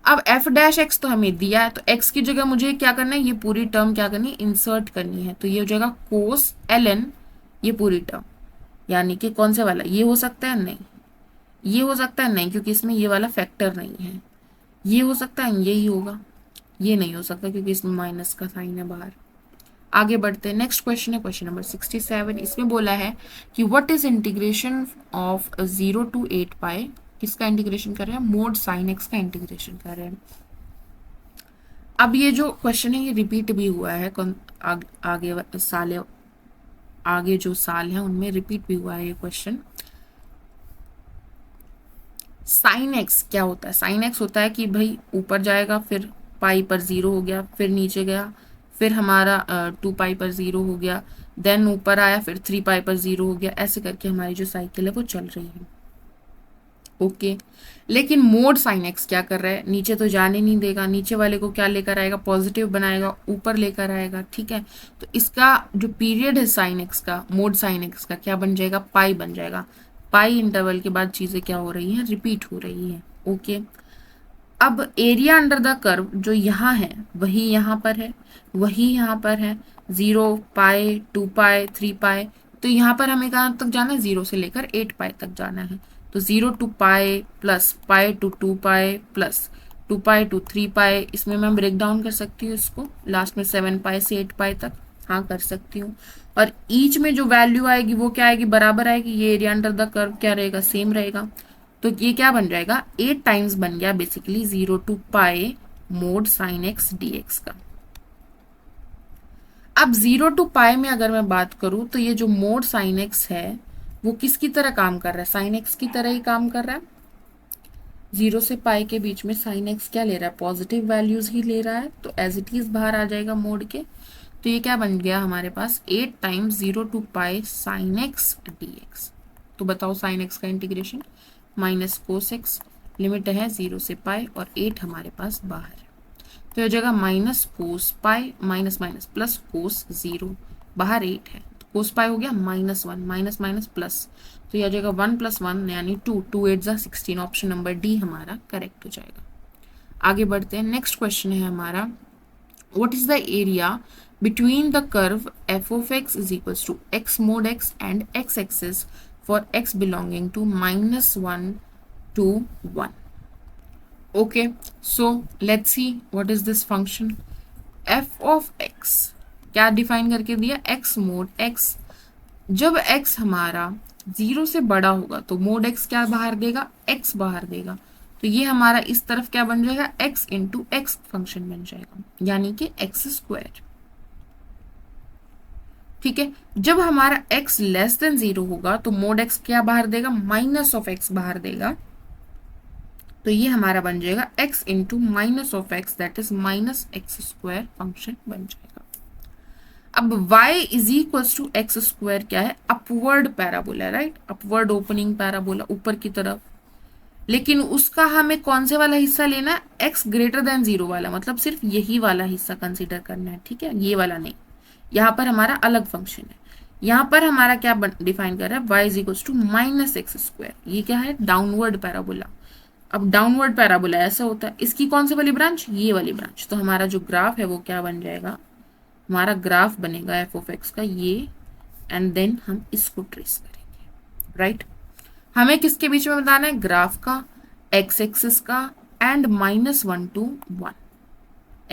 अब f डैश x तो हमें दिया है, तो x की जगह मुझे क्या करना है, ये पूरी टर्म क्या करनी है, इंसर्ट करनी है, तो ये हो जाएगा कोस ln ये पूरी टर्म, यानी कि कौन से वाला, ये हो सकता है नहीं, ये हो सकता है नहीं, क्योंकि इसमें ये वाला फैक्टर नहीं है, ये हो सकता है यही होगा, ये नहीं हो सकता क्योंकि इसमें माइनस का साइन है बाहर। आगे बढ़ते हैं, नेक्स्ट क्वेश्चन है क्वेश्चन नंबर 67। इसमें बोला है कि what is integration of 0 to 8 पाई। किसका इंटीग्रेशन कर रहे हैं, मोड साइन एक्स का इंटीग्रेशन कर रहे हैं। अब ये जो क्वेश्चन है ये रिपीट भी हुआ है आगे जो साल है उनमें रिपीट भी हुआ है ये क्वेश्चन। साइन एक्स क्या होता है, साइन एक्स होता है कि भाई ऊपर जाएगा फिर पाई पर 0 हो गया, फिर नीचे गया, फिर हमारा 2 पाई पर 0 हो गया, देन ऊपर आया फिर 3 पाई पर 0 हो गया, ऐसे करके हमारी जो साइकिल है वो चल रही है। ओके, लेकिन मोड साइन एक्स क्या कर रहा है, नीचे तो जाने नहीं देगा, नीचे वाले को क्या लेकर आएगा, पॉजिटिव बनाएगा, ऊपर लेकर आएगा। ठीक है, तो इसका जो पीरियड है साइन एक्स का, मोड साइन एक्स का क्या बन जाएगा, पाई बन जाएगा। पाई इंटरवल के बाद चीजें क्या हो रही हैं, रिपीट हो रही है। ओके, अब एरिया अंडर द कर्व जो यहाँ है वही यहाँ पर है, वही यहाँ पर है, 0 पाई 2 पाई 3 पाई। तो यहाँ पर हमें कहाँ तक जाना है, 0 से लेकर 8 पाई तक जाना है। तो 0 to pi plus pi to 2 pi plus 2 pi to 3 pi, इसमें मैं ब्रेक डाउन कर सकती हूँ इसको, लास्ट में 7 पाई से 8 पाई तक, हाँ कर सकती हूँ। और ईच में जो वैल्यू आएगी वो क्या आएगी, बराबर आएगी। ये एरिया अंडर द कर्व क्या रहेगा, सेम रहेगा। तो ये क्या बन जाएगा, 8 टाइम्स बन गया basically 0 to pi mod sine x D x का। अब 0 to पाई में अगर मैं बात करूं तो ये जो मोड साइन एक्स है वो किसकी तरह काम कर रहा है, साइन एक्स की तरह ही काम कर रहा है। 0 से पाई के बीच में साइन एक्स क्या ले रहा है, पॉजिटिव वैल्यूज ही ले रहा है, तो एज इट इज बाहर आ जाएगा मोड के। तो ये क्या बन गया हमारे पास, 8 times 0 to pi sine x D x. तो बताओ साइन एक्स का integration, minus cos x, limit है 0 से पाई और 8 हमारे पास बाहर है। तो यह जगह माइनस कोस पाई, माइनस माइनस प्लस कोस 0, बाहर 8 है, तो कोस पाई हो गया -1, माइनस माइनस प्लस, तो यह जगह 1 + 1 यानी 2, 2 8 = 16, ऑप्शन नंबर डी हमारा करेक्ट हो जाएगा। आगे बढ़ते हैं, नेक्स्ट क्वेश्चन है हमारा, what is the area between the curve f of x is equals to x mod x and x axis for x belonging to -1 to 1. Okay, so let's see what is this function f of x। क्या डिफाइन करके दिया, x mod x। जब x हमारा 0 से बड़ा होगा तो मोड x क्या बाहर देगा, x बाहर देगा। तो ये हमारा इस तरफ क्या बन जाएगा, x इंटू एक्स फंक्शन बन जाएगा, यानी कि x²। ठीक है, जब हमारा x लेस देन 0 होगा तो मोड x क्या बाहर देगा, माइनस ऑफ x बाहर देगा। तो ये हमारा बन जाएगा x into minus of x, that is -x² function बन जाएगा। अब y is equals to x² क्या है, upward parabola, right, upward opening parabola, ऊपर की तरफ। लेकिन उसका हमें कौन से वाला हिस्सा लेना है, x ग्रेटर देन 0 वाला, मतलब सिर्फ यही वाला हिस्सा कंसिडर करना है। ठीक है, ये वाला नहीं, यहाँ पर हमारा अलग फंक्शन है। यहाँ पर हमारा क्या डिफाइन कर रहा है, y is equals to -x²। ये क्या है, डाउनवर्ड पैराबोला। अब डाउनवर्ड पैराबोला ऐसा होता है, इसकी कौन सी वाली ब्रांच, ये वाली ब्रांच। तो हमारा जो ग्राफ है वो क्या बन जाएगा, हमारा ग्राफ बनेगा f of x का ये, एंड देन हम इसको ट्रेस करेंगे, राइट। हमें किसके बीच में बताना है, ग्राफ का, x एक्सिस का, and -1 to 1,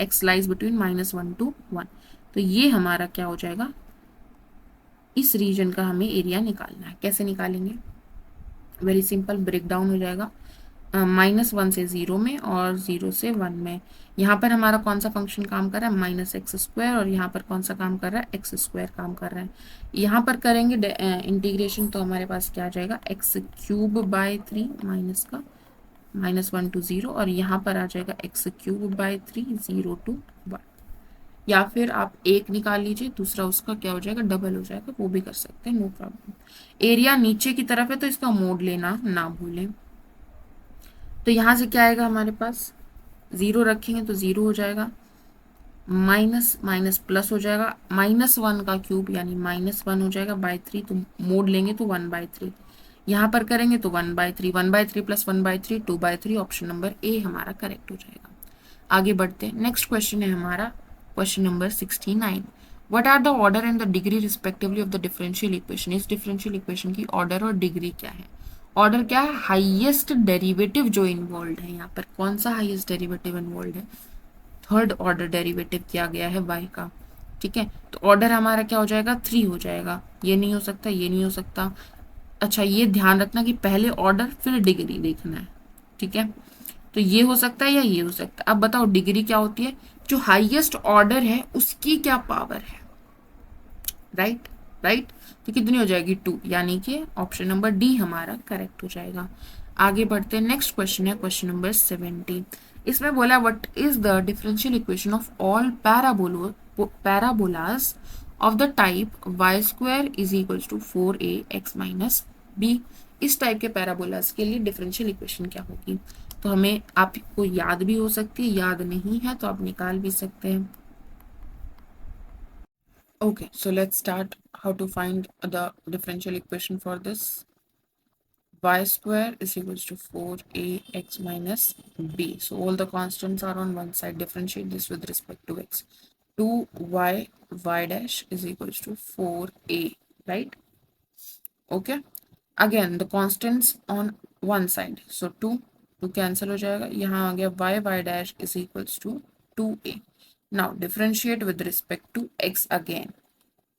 x lies between -1 to 1। तो ये हमारा क्या हो जाएगा, इस रीजन का हमें एरिया निकालना है। कैसे निकालेंगे, वेरी सिंपल, ब्रेक डाउन हो जाएगा, -1 से 0 में और 0 से 1 में। यहाँ पर हमारा कौन सा फंक्शन काम कर रहा है, -x², और यहाँ पर कौन सा काम कर रहा है, x² काम कर रहा है। यहाँ पर करेंगे इंटीग्रेशन तो हमारे पास क्या आ जाएगा, x³/3 माइनस का -1 to 0, और यहाँ पर आ जाएगा x³/3 0 to 1। या फिर आप एक निकाल लीजिए, दूसरा उसका क्या हो जाएगा, डबल हो जाएगा, वो भी कर सकते हैं, नो प्रॉब्लम। एरिया नीचे की तरफ है तो इसका मोड लेना ना भूलें। तो यहाँ से क्या आएगा हमारे पास, 0 रखेंगे तो 0 हो जाएगा, माइनस माइनस प्लस हो जाएगा, -1 का क्यूब यानी -1 हो जाएगा /3, तो मोड लेंगे तो 1/3। यहाँ पर करेंगे तो 1/3, 1/3 + 1/3 2/3, ऑप्शन नंबर ए हमारा करेक्ट हो जाएगा। आगे बढ़ते हैं, नेक्स्ट क्वेश्चन है हमारा question number 69। What are the order and the degree respectively of the differential equation. इस डिफरेंशियल इक्वेशन की ऑर्डर और डिग्री क्या है, ऑर्डर क्या है, हाईएस्ट डेरिवेटिव जो इन्वॉल्व है। यहाँ पर कौन सा हाईएस्ट डेरिवेटिव इन्वॉल्व है, थर्ड ऑर्डर डेरिवेटिव किया गया है y का। ठीक है, तो ऑर्डर हमारा क्या हो जाएगा, 3 हो जाएगा। ये नहीं हो सकता, ये नहीं हो सकता। अच्छा, ये ध्यान रखना कि पहले ऑर्डर फिर डिग्री देखना है। ठीक है, तो ये हो सकता है या ये हो सकता है। अब बताओ डिग्री क्या होती है, जो हाईएस्ट ऑर्डर है उसकी क्या पावर है। Right, right. तो कितनी हो जाएगी, 2, यानी कि ऑप्शन नंबर डी हमारा करेक्ट हो जाएगा। आगे बढ़ते हैं, नेक्स्ट क्वेश्चन है क्वेश्चन नंबर 70। इसमें बोला what is the differential equation of all parabolas of the type y square is equals to 4ax-b। इस टाइप के पैराबोलास के लिए डिफरेंशियल इक्वेशन क्या होगी। तो हमें आपको याद भी हो सकती है, याद नहीं है तो आप निकाल भी सकते हैं। Okay, so let's start how to find the differential equation for this. Y square is equals to 4ax minus b. So all the constants are on one side. Differentiate this with respect to x. 2y y dash is equals to 4a, right? Okay. Again, the constants on one side. So 2 cancel हो जाएगा. यहाँ आ गया y dash is equals to 2a. Now differentiate with respect to x again.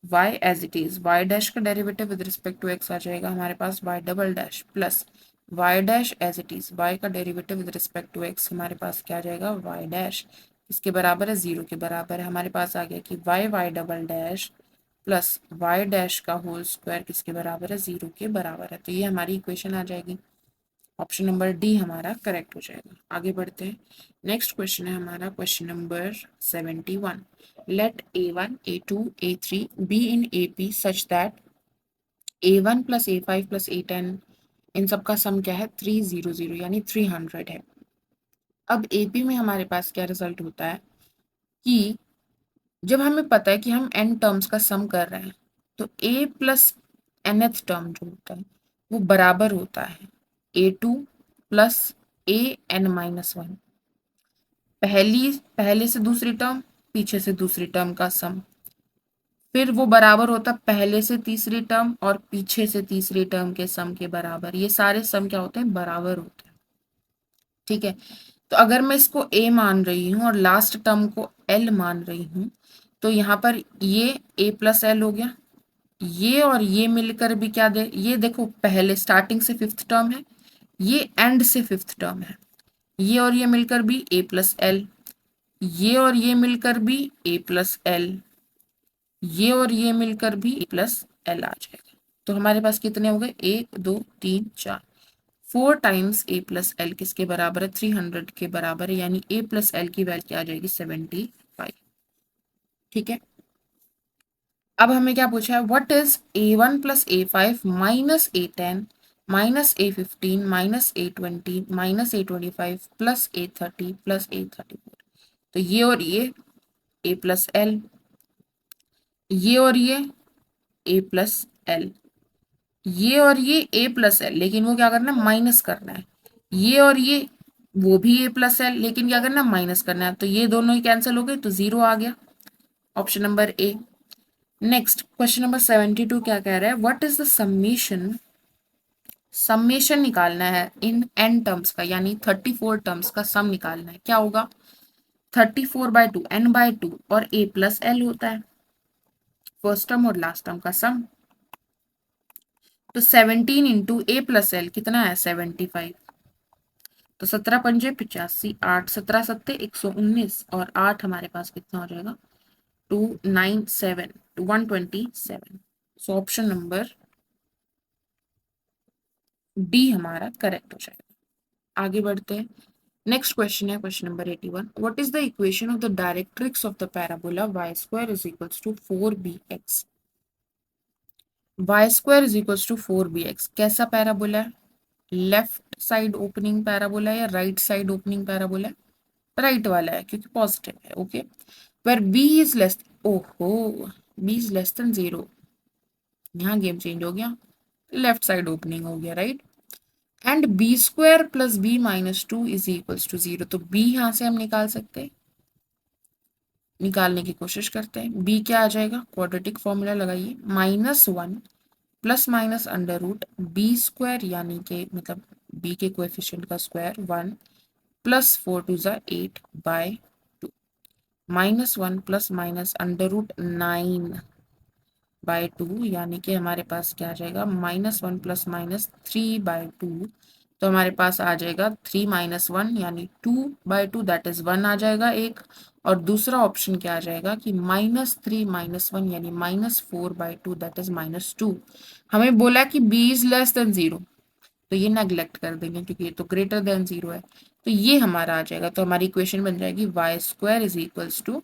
y as it is, y dash का derivative with respect to x आ जाएगा हमारे पास y double dash plus y dash as it is, y का derivative with respect to x हमारे पास क्या आ जाएगा, y डैश इसके बराबर है, 0 के बराबर है। हमारे पास आ गया कि y double dash plus y dash का होल स्क्वायर किसके बराबर है, 0 के बराबर है। तो ये हमारी इक्वेशन आ जाएगी, ऑप्शन नंबर डी हमारा करेक्ट हो जाएगा। आगे बढ़ते हैं, नेक्स्ट क्वेश्चन है हमारा question number 71। Let a1 a2 a3 be in AP such that a1 plus a5 plus a10 इन सब का सम क्या है, 300 यानी 300 है। अब AP में हमारे पास क्या रिजल्ट होता है कि जब हमें पता है कि हम n टर्म्स का सम कर रहे हैं तो a प्लस nth टर्म जो होता है वो बराबर होता है a2 प्लस an-1। पहले से दूसरी टर्म, पीछे से दूसरी टर्म का सम, फिर वो बराबर होता पहले से तीसरी टर्म और पीछे से तीसरी टर्म के सम के बराबर। ये सारे सम क्या होते हैं, बराबर होते हैं। ठीक है, तो अगर मैं इसको a मान रही हूँ और लास्ट टर्म को l मान रही हूँ तो यहाँ पर ये a प्लस एल हो गया। ये और ये मिलकर भी क्या दे, ये देखो पहले स्टार्टिंग से फिफ्थ टर्म है, ये एंड से फिफ्थ टर्म है। ये और ये मिलकर भी a प्लस एल, ये और ये मिलकर भी a प्लस एल, ये और ये मिलकर भी a प्लस एल आ जाएगा। तो हमारे पास कितने हो गए, 1 2 3 4, 4 टाइम्स a प्लस एल किसके बराबर है, 300 के बराबर है, यानी a प्लस एल की वैल्यू क्या आ जाएगी, 75। ठीक है, अब हमें क्या पूछा है, what is a1 plus a5 minus a10 minus a15 minus a20 minus a25 plus a30 plus a34। तो ये और ये a प्लस एल, ये और ये a प्लस एल, ये और ये a प्लस एल, लेकिन वो क्या करना है, माइनस करना है। ये और ये वो भी a प्लस एल, लेकिन क्या करना है, माइनस करना है। तो ये दोनों ही कैंसिल हो गए, तो 0 आ गया, ऑप्शन नंबर ए। नेक्स्ट क्वेश्चन नंबर 72 क्या कह रहा है, what is the summation, summation निकालना है इन n टर्म्स का, यानी 34 टर्म्स का सम निकालना है। क्या होगा, 34/2 n/2 और a प्लस एल होता है फर्स्ट टर्म और लास्ट टर्म का सम। तो 17 इंटू a प्लस एल कितना है, 75। तो 17 पंजे 85, 8 17 सत्ते 119 और 8 हमारे पास कितना हो जाएगा, 297 127। सो ऑप्शन नंबर डी हमारा करेक्ट हो जाएगा। आगे बढ़ते हैं, नेक्स्ट क्वेश्चन है question number 81। What is the equation of the directrix of the parabola y square is equals to 4bx। y square is equals to 4bx कैसा पैराबोला है, लेफ्ट साइड ओपनिंग पैराबोला या right side opening parabola, right वाला है क्योंकि पॉजिटिव है। Okay, where b is less, ओहो b इज लेस देन 0, यहाँ गेम चेंज हो गया, लेफ्ट साइड ओपनिंग हो गया, right. And B square plus B minus 2 is equals to 0। तो b यहाँ से हम निकाल सकते हैं, निकालने की कोशिश करते हैं। b क्या आ जाएगा, क्वाड्रेटिक फॉर्मूला लगाइए, -1 plus minus under root B square, यानी कि मतलब b के कोएफिशिएंट का स्क्वायर 1 प्लस 4 2 8/2। -1 प्लस माइनस √9/2, यानी कि हमारे पास क्या आ जाएगा, -1 प्लस माइनस 3/2। तो हमारे पास आ जाएगा 3 - 1 यानी 2/2, दैट इज 1 आ जाएगा एक। और दूसरा ऑप्शन क्या आ जाएगा कि -3 - 1 यानी -4/2, दैट इज -2। हमें बोला कि b इज लेस देन 0, तो ये नेग्लेक्ट कर देंगे क्योंकि ये तो ग्रेटर देन 0 है। तो ये हमारा आ जाएगा, तो हमारी इक्वेशन बन जाएगी y² is equals to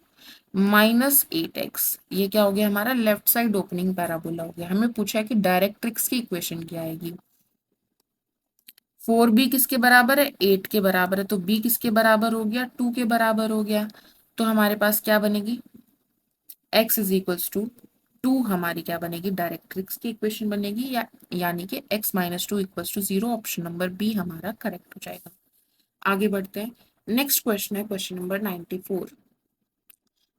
-8x। ये क्या हो गया, हमारा लेफ्ट साइड ओपनिंग पैराबोला हो गया। हमें पूछा है कि डायरेक्ट्रिक्स की इक्वेशन क्या आएगी। 4b किसके बराबर है, 8 के बराबर है, तो b किसके बराबर हो गया, 2 के बराबर हो गया। तो हमारे पास क्या बनेगी, x इज इक्वल्स टू 2 हमारी क्या बनेगी, डायरेक्ट्रिक्स की इक्वेशन बनेगी, या यानी कि x - 2 equals to 0। Option number B हमारा करेक्ट हो जाएगा। आगे बढ़ते हैं। नेक्स्ट क्वेश्चन है question number 94।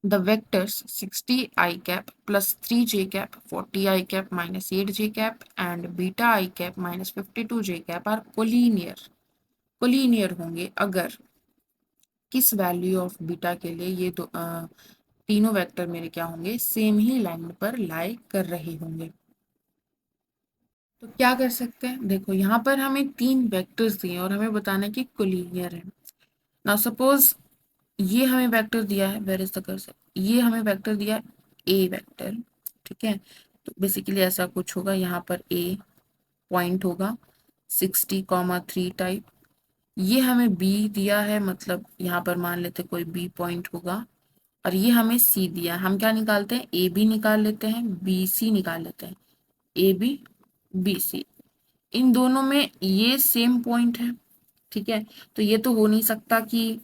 The vectors 60 I cap plus 3 j cap, 40 I cap minus 8 j cap and beta I cap minus 52 j cap are collinear। Collinear होंगे अगर किस वैल्यू ऑफ बीटा के लिए ये तीनों वेक्टर मेरे क्या होंगे, सेम ही लाइन पर लाई कर रहे होंगे। तो क्या कर सकते हैं, देखो यहाँ पर हमें 3 वेक्टर्स दिए और हमें बताना है कि कोलिनियर है। नाउ सपोज ये हमें वेक्टर दिया है, वेयर इज द कर्सर, ये हमें वेक्टर दिया है ए वेक्टर, ठीक है। तो बेसिकली ऐसा कुछ होगा, यहाँ पर ए पॉइंट होगा 60, 3 टाइप। ये हमें बी दिया है, मतलब यहाँ पर मान लेते कोई बी पॉइंट होगा। और ये हमें सी दिया, हम क्या निकालते हैं, ए बी निकाल लेते हैं, बी सी निकाल लेते हैं, ए बी बी सी। इन दोनों में ये सेम पॉइंट है, ठीक है। तो ये तो हो नहीं सकता कि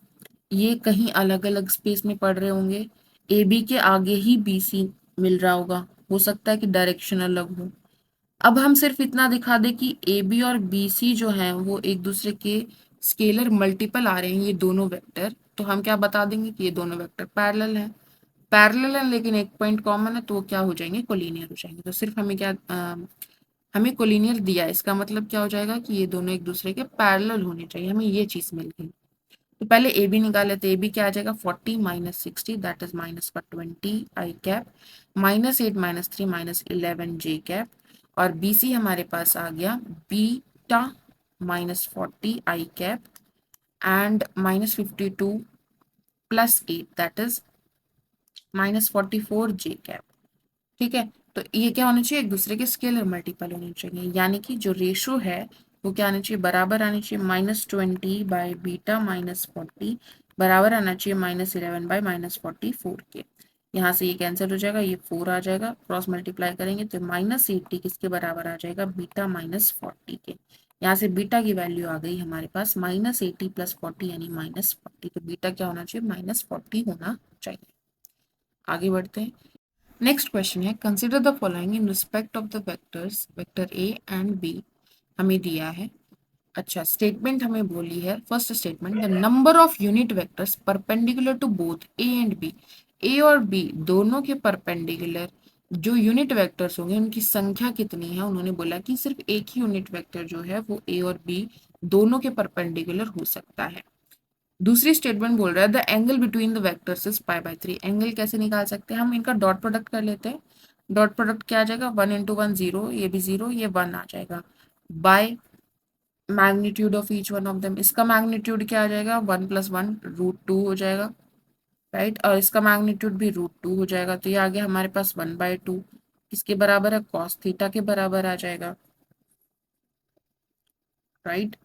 ये कहीं अलग अलग स्पेस में पड़ रहे होंगे, ए बी के आगे ही बी सी मिल रहा होगा, हो सकता है कि डायरेक्शन अलग हो। अब हम सिर्फ इतना दिखा दें कि ए बी और बी सी जो हैं वो एक दूसरे के स्केलर मल्टीपल आ रहे हैं, ये दोनों वेक्टर, तो हम क्या बता देंगे कि ये दोनों वेक्टर पैरेलल हैं। पैरेलल है लेकिन एक पॉइंट कॉमन है, तो वो क्या हो जाएंगे, कोलिनियर हो जाएंगे। तो सिर्फ हमें क्या हमें कोलिनियर दिया है, इसका मतलब क्या हो जाएगा कि ये दोनों एक दूसरे के पैरेलल होने चाहिए, हमें ये चीज मिल गई। तो पहले ए बी निकाल लेते, ए बी क्या आ जाएगा, 40 - 60 that is -20 I cap, -8 -3 -11 J cap. और बी सी हमारे पास आ गया beta -40 I cap and -52 plus 8 that is -44 J cap, ठीक है। तो ये क्या होना चाहिए, एक दूसरे के स्केलर मल्टीपल होने चाहिए, यानी कि जो रेशो है वो क्या आना चाहिए, बराबर आनी चाहिए, -20 बाई बीटा -40 बराबर आना चाहिए -11/-44 के। यहाँ से ये कैंसिल हो जाएगा, ये 4 आ जाएगा, क्रॉस मल्टीप्लाई करेंगे तो -80 किसके बराबर आ जाएगा, बीटा -40 के। यहाँ से बीटा की वैल्यू आ गई हमारे पास -80 + 40 यानी -40। तो बीटा क्या होना चाहिए, -40 होना चाहिए। आगे बढ़ते हैं। नेक्स्ट क्वेश्चन है, consider the following in respect of the vectors vector A and b. हमें दिया है, अच्छा स्टेटमेंट हमें बोली है, first statement, the number of unit vectors perpendicular to both a and B. ए और बी दोनों के परपेंडिकुलर जो यूनिट वेक्टर्स होंगे उनकी संख्या कितनी है। उन्होंने बोला कि सिर्फ एक ही यूनिट वेक्टर जो है वो ए और बी दोनों के परपेंडिकुलर हो सकता है। दूसरी स्टेटमेंट बोल रहा है the angle between the vectors is π/3। Angle कैसे निकाल सकते हैं, हम इनका डॉट प्रोडक्ट कर लेते हैं। डॉट प्रोडक्ट क्या आ जाएगा, 1 × 1 0, ये भी 0, ये 1 आ जाएगा, bye magnitude of each one of them. इसका मैग्नीट्यूड क्या आ जाएगा, 1 + 1 √2 हो जाएगा, राइट। और इसका मैग्नीट्यूड भी √2 हो जाएगा। तो ये आ गया हमारे पास 1/2, किसके बराबर है, कॉस थीटा के बराबर आ जाएगा, राइट।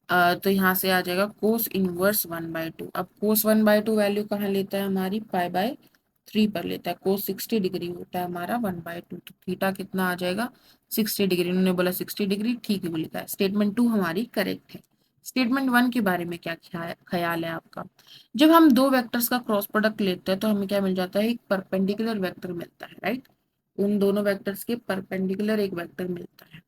तो यहाँ से आ जाएगा कोस इनवर्स 1/2। अब कोस 1/2 वैल्यू कहाँ लेता है, हमारी π/3 पर लेता है। कोस 60 डिग्री होता है हमारा 1/2, तो थीटा कितना आ जाएगा, 60 डिग्री। उन्होंने बोला 60 डिग्री, ठीक है, वो लिखा है। स्टेटमेंट 2 हमारी करेक्ट है। स्टेटमेंट 1 के बारे में क्या ख्याल है आपका। जब हम दो वेक्टर्स का क्रॉस प्रोडक्ट लेते हैं तो हमें क्या मिल जाता है, एक परपेंडिकुलर वेक्टर मिलता है, राइट। उन दोनों वेक्टर्स के परपेंडिकुलर एक वेक्टर मिलता है।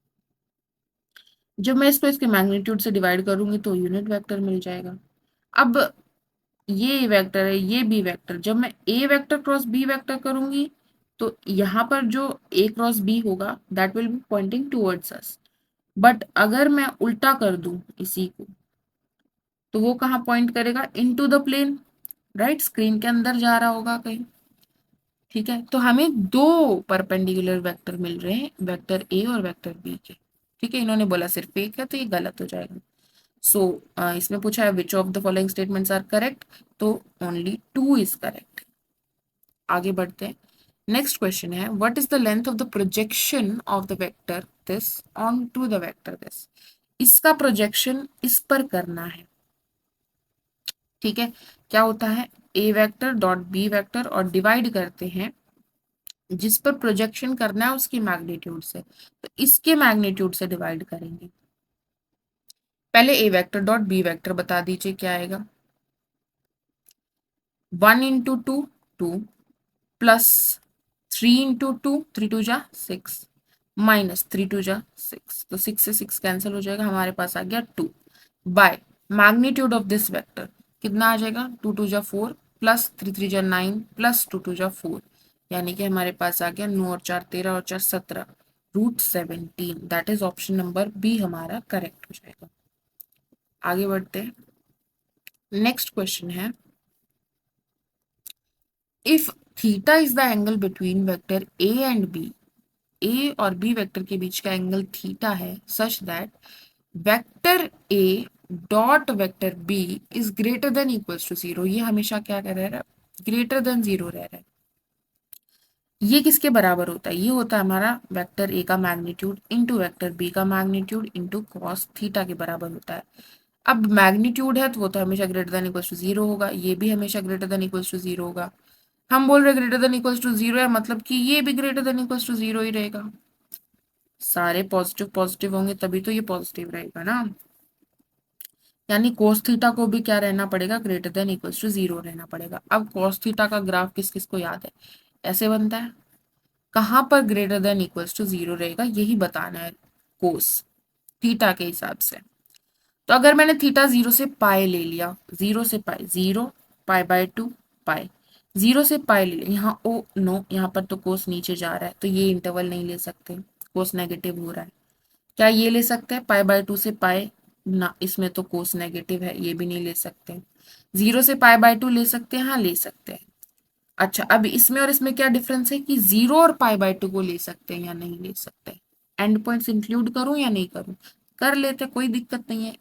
जब मैं इसको इसके मैग्नीट्यूड से डिवाइड करूंगी तो यूनिट वेक्टर मिल जाएगा। अब ये वेक्टर है, ये बी वेक्टर, जब मैं ए वेक्टर क्रॉस बी वेक्टर करूंगी तो यहाँ पर जो ए क्रॉस बी होगा that will be pointing towards us. But अगर मैं उल्टा कर दूं इसी को, तो वो कहाँ पॉइंट करेगा, into the plane, right, screen के अंदर जा रहा होगा कहीं। ठीक है, तो हमें दो परपेंडिकुलर वेक्टर मिल रहे हैं, वेक्टर ए और वेक्टर बी के। ठीक है, इन्होंने बोला सिर्फ एक है तो ये गलत हो जाएगा। सो इसमें पूछा है which of the following statements are correct, तो ओनली 2 इज करेक्ट। आगे बढ़ते हैं। नेक्स्ट क्वेश्चन है what is the length of the projection of the vector this on to the vector this. इसका प्रोजेक्शन इस पर करना है। ठीक है, क्या होता है, A vector dot B vector और डिवाइड करते हैं जिस पर प्रोजेक्शन करना है उसकी मैग्नीट्यूड से, तो इसके मैग्नीट्यूड से डिवाइड करेंगे। पहले A vector dot B vector बता दीजिए क्या आएगा। 1 इंटू टू, 2 प्लस 3 इंटू टू, 3 टू जा 6 माइनस 3 टू जा 6, तो 6 से 6 कैंसिल हो जाएगा, हमारे पास आ गया 2 bye magnitude of this vector. कितना आ जाएगा, 2 टू जा 4 प्लस 3 3 जा 9 प्लस 2 टू जा 4, यानी कि हमारे पास आ गया 9 और 4 13 और 4 17 √17। That is option number B हमारा करेक्ट हो जाएगा। आगे बढ़ते हैं। नेक्स्ट क्वेश्चन है if theta is the angle between vector A and B, ए और बी वेक्टर के बीच का एंगल थीटा है such that vector A dot vector B is greater than equals to 0, ये हमेशा क्या कह रहा है, ग्रेटर देन 0 रह रहा है। ये किसके बराबर होता है, ये होता है हमारा वेक्टर ए का मैग्नीट्यूड इंटू वेक्टर बी का मैग्नीट्यूड इंटू कॉस थीटा के बराबर होता है। अब मैग्नीट्यूड है तो वो तो हमेशा ग्रेटर देन इक्वल्स टू 0 होगा, ये भी हमेशा ग्रेटर देन इक्वल्स टू 0 होगा। हम बोल रहे ग्रेटर देन इक्वल्स टू 0 है, मतलब कि ये भी ग्रेटर देन इक्वल्स टू 0 ही रहेगा। सारे पॉजिटिव पॉजिटिव होंगे तभी तो ये पॉजिटिव रहेगा ना, यानी cos थीटा को भी क्या रहना पड़ेगा, ग्रेटर देन इक्वल्स टू 0 रहना पड़ेगा। अब cos थीटा का ग्राफ किस किस को याद है, ऐसे बनता है, कहाँ पर ग्रेटर देन इक्वल्स टू 0 रहेगा यही बताना है cos थीटा के हिसाब से। तो अगर मैंने थीटा 0 से पाई ले लिया, 0 से पाई 0 पाई बाय 2 पाई, 0 से पाई ले लिया, यहाँ ओ नो, यहाँ पर तो कोस नीचे जा रहा है तो ये इंटरवल नहीं ले सकते, कोस नेगेटिव हो रहा है। क्या ये ले सकते हैं पाई बाय 2 से पाई, ना, इसमें तो कोस नेगेटिव है, ये भी नहीं ले सकते। 0 से पाई बाय 2 ले सकते हैं, हाँ ले सकते हैं। अच्छा, अब इसमें और इसमें क्या डिफरेंस है कि 0 और पाई बाय 2 को ले सकते हैं या नहीं ले सकते। एंड पॉइंट्स इंक्लूड करूं या नहीं करूं, कर लेते, कोई दिक्कत नहीं है,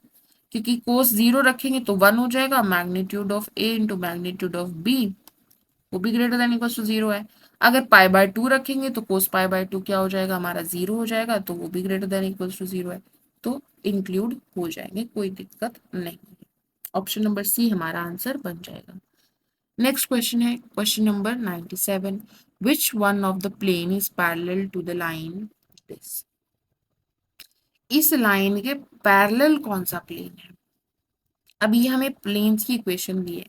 क्योंकि कोस 0 रखेंगे तो 1 हो जाएगा, magnitude of A into magnitude of B वो भी ग्रेटर देन इक्वल टू 0 है। अगर पाई बाय 2 रखेंगे तो कोस पाई बाय 2 क्या हो जाएगा, हमारा 0 हो जाएगा, तो वो भी ग्रेटर देन इक्वल टू 0 है, तो इंक्लूड हो जाएंगे, कोई दिक्कत नहीं है। ऑप्शन नंबर सी हमारा आंसर बन जाएगा। नेक्स्ट क्वेश्चन है question number 97, which one of the plane is parallel to the line this. इस लाइन के पैरेलल कौन सा प्लेन है। अब ये हमें प्लेन्स की इक्वेशन दी है,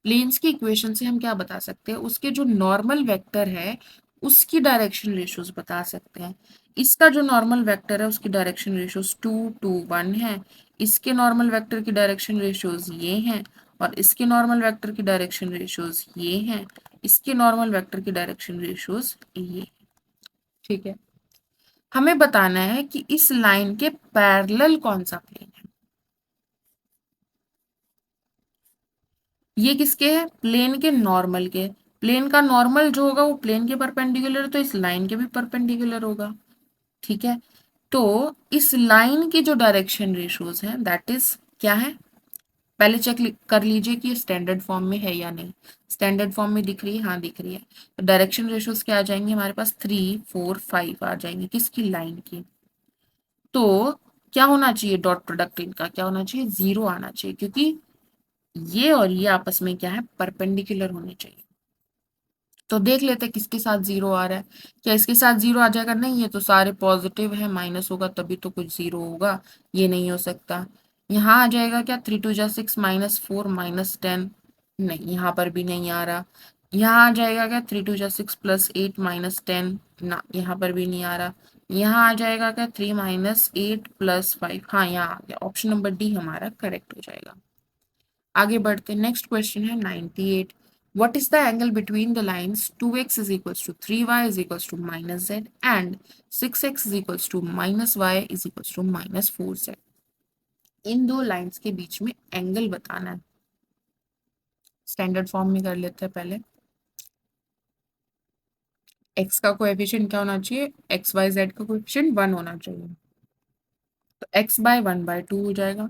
प्लेन्स की इक्वेशन से हम क्या बता सकते हैं, उसके जो नॉर्मल वेक्टर है उसकी डायरेक्शन रेशियोज बता सकते हैं। इसका जो नॉर्मल वेक्टर है उसकी डायरेक्शन रेशियोज 2 2 1 है, इसके नॉर्मल वेक्टर की डायरेक्शन रेशियोज ये हैं, और इसके नॉर्मल वेक्टर की डायरेक्शन रेशियोज ये हैं, इसके नॉर्मल वेक्टर की डायरेक्शन रेशियोज ये। ठीक है, हमें बताना है कि इस लाइन के पैरेलल कौन सा प्लेन है। ये किसके है, प्लेन के नॉर्मल के। प्लेन का नॉर्मल जो होगा वो प्लेन के परपेंडिकुलर, तो इस लाइन के भी परपेंडिकुलर होगा। ठीक है, तो इस लाइन की जो डायरेक्शन रेशियोज है दैट इज क्या है, पहले चेक कर लीजिए कि स्टैंडर्ड फॉर्म में है या नहीं। स्टैंडर्ड फॉर्म में दिख रही है, हाँ दिख रही है। तो डायरेक्शन रेशियोज क्या आ जाएंगे हमारे पास, 3 4 5 आ जाएंगे किसकी, लाइन की। तो क्या होना चाहिए, डॉट प्रोडक्ट इनका क्या होना चाहिए, 0 आना चाहिए, क्योंकि ये और ये आपस में क्या है, परपेंडिकुलर होने चाहिए। तो देख लेते हैं किसके साथ 0 आ रहा है, क्या इसके साथ 0 आ जाएगा, नहीं ये तो सारे पॉजिटिव है, माइनस होगा तभी तो कुछ 0 होगा, ये नहीं हो सकता। यहाँ आ जाएगा क्या, 3 2 जा 6 -4 -10, नहीं यहाँ पर भी नहीं आ रहा। यहाँ आ जाएगा क्या, 3 2 जा 6 +8 -10, ना यहाँ पर भी नहीं आ रहा। यहाँ आ जाएगा क्या, 3 -8 +5, हाँ यहाँ आ गया, ऑप्शन नंबर डी हमारा करेक्ट हो जाएगा। आगे बढ़ते नेक्स्ट क्वेश्चन है 98, what is the angle between the lines 2x is equals to 3y is equals to minus z and 6x is equals to minus y is equals to minus 4z। इन दो लाइंस के बीच में एंगल बताना है। स्टैंडर्ड फॉर्म में कर लेते हैं पहले। एक्स का कोएफिशिएंट क्या होना चाहिए, एक्स वाई जेड का कोएफिशिएंट 1 होना चाहिए, तो एक्स बाय 1/2 हो जाएगा,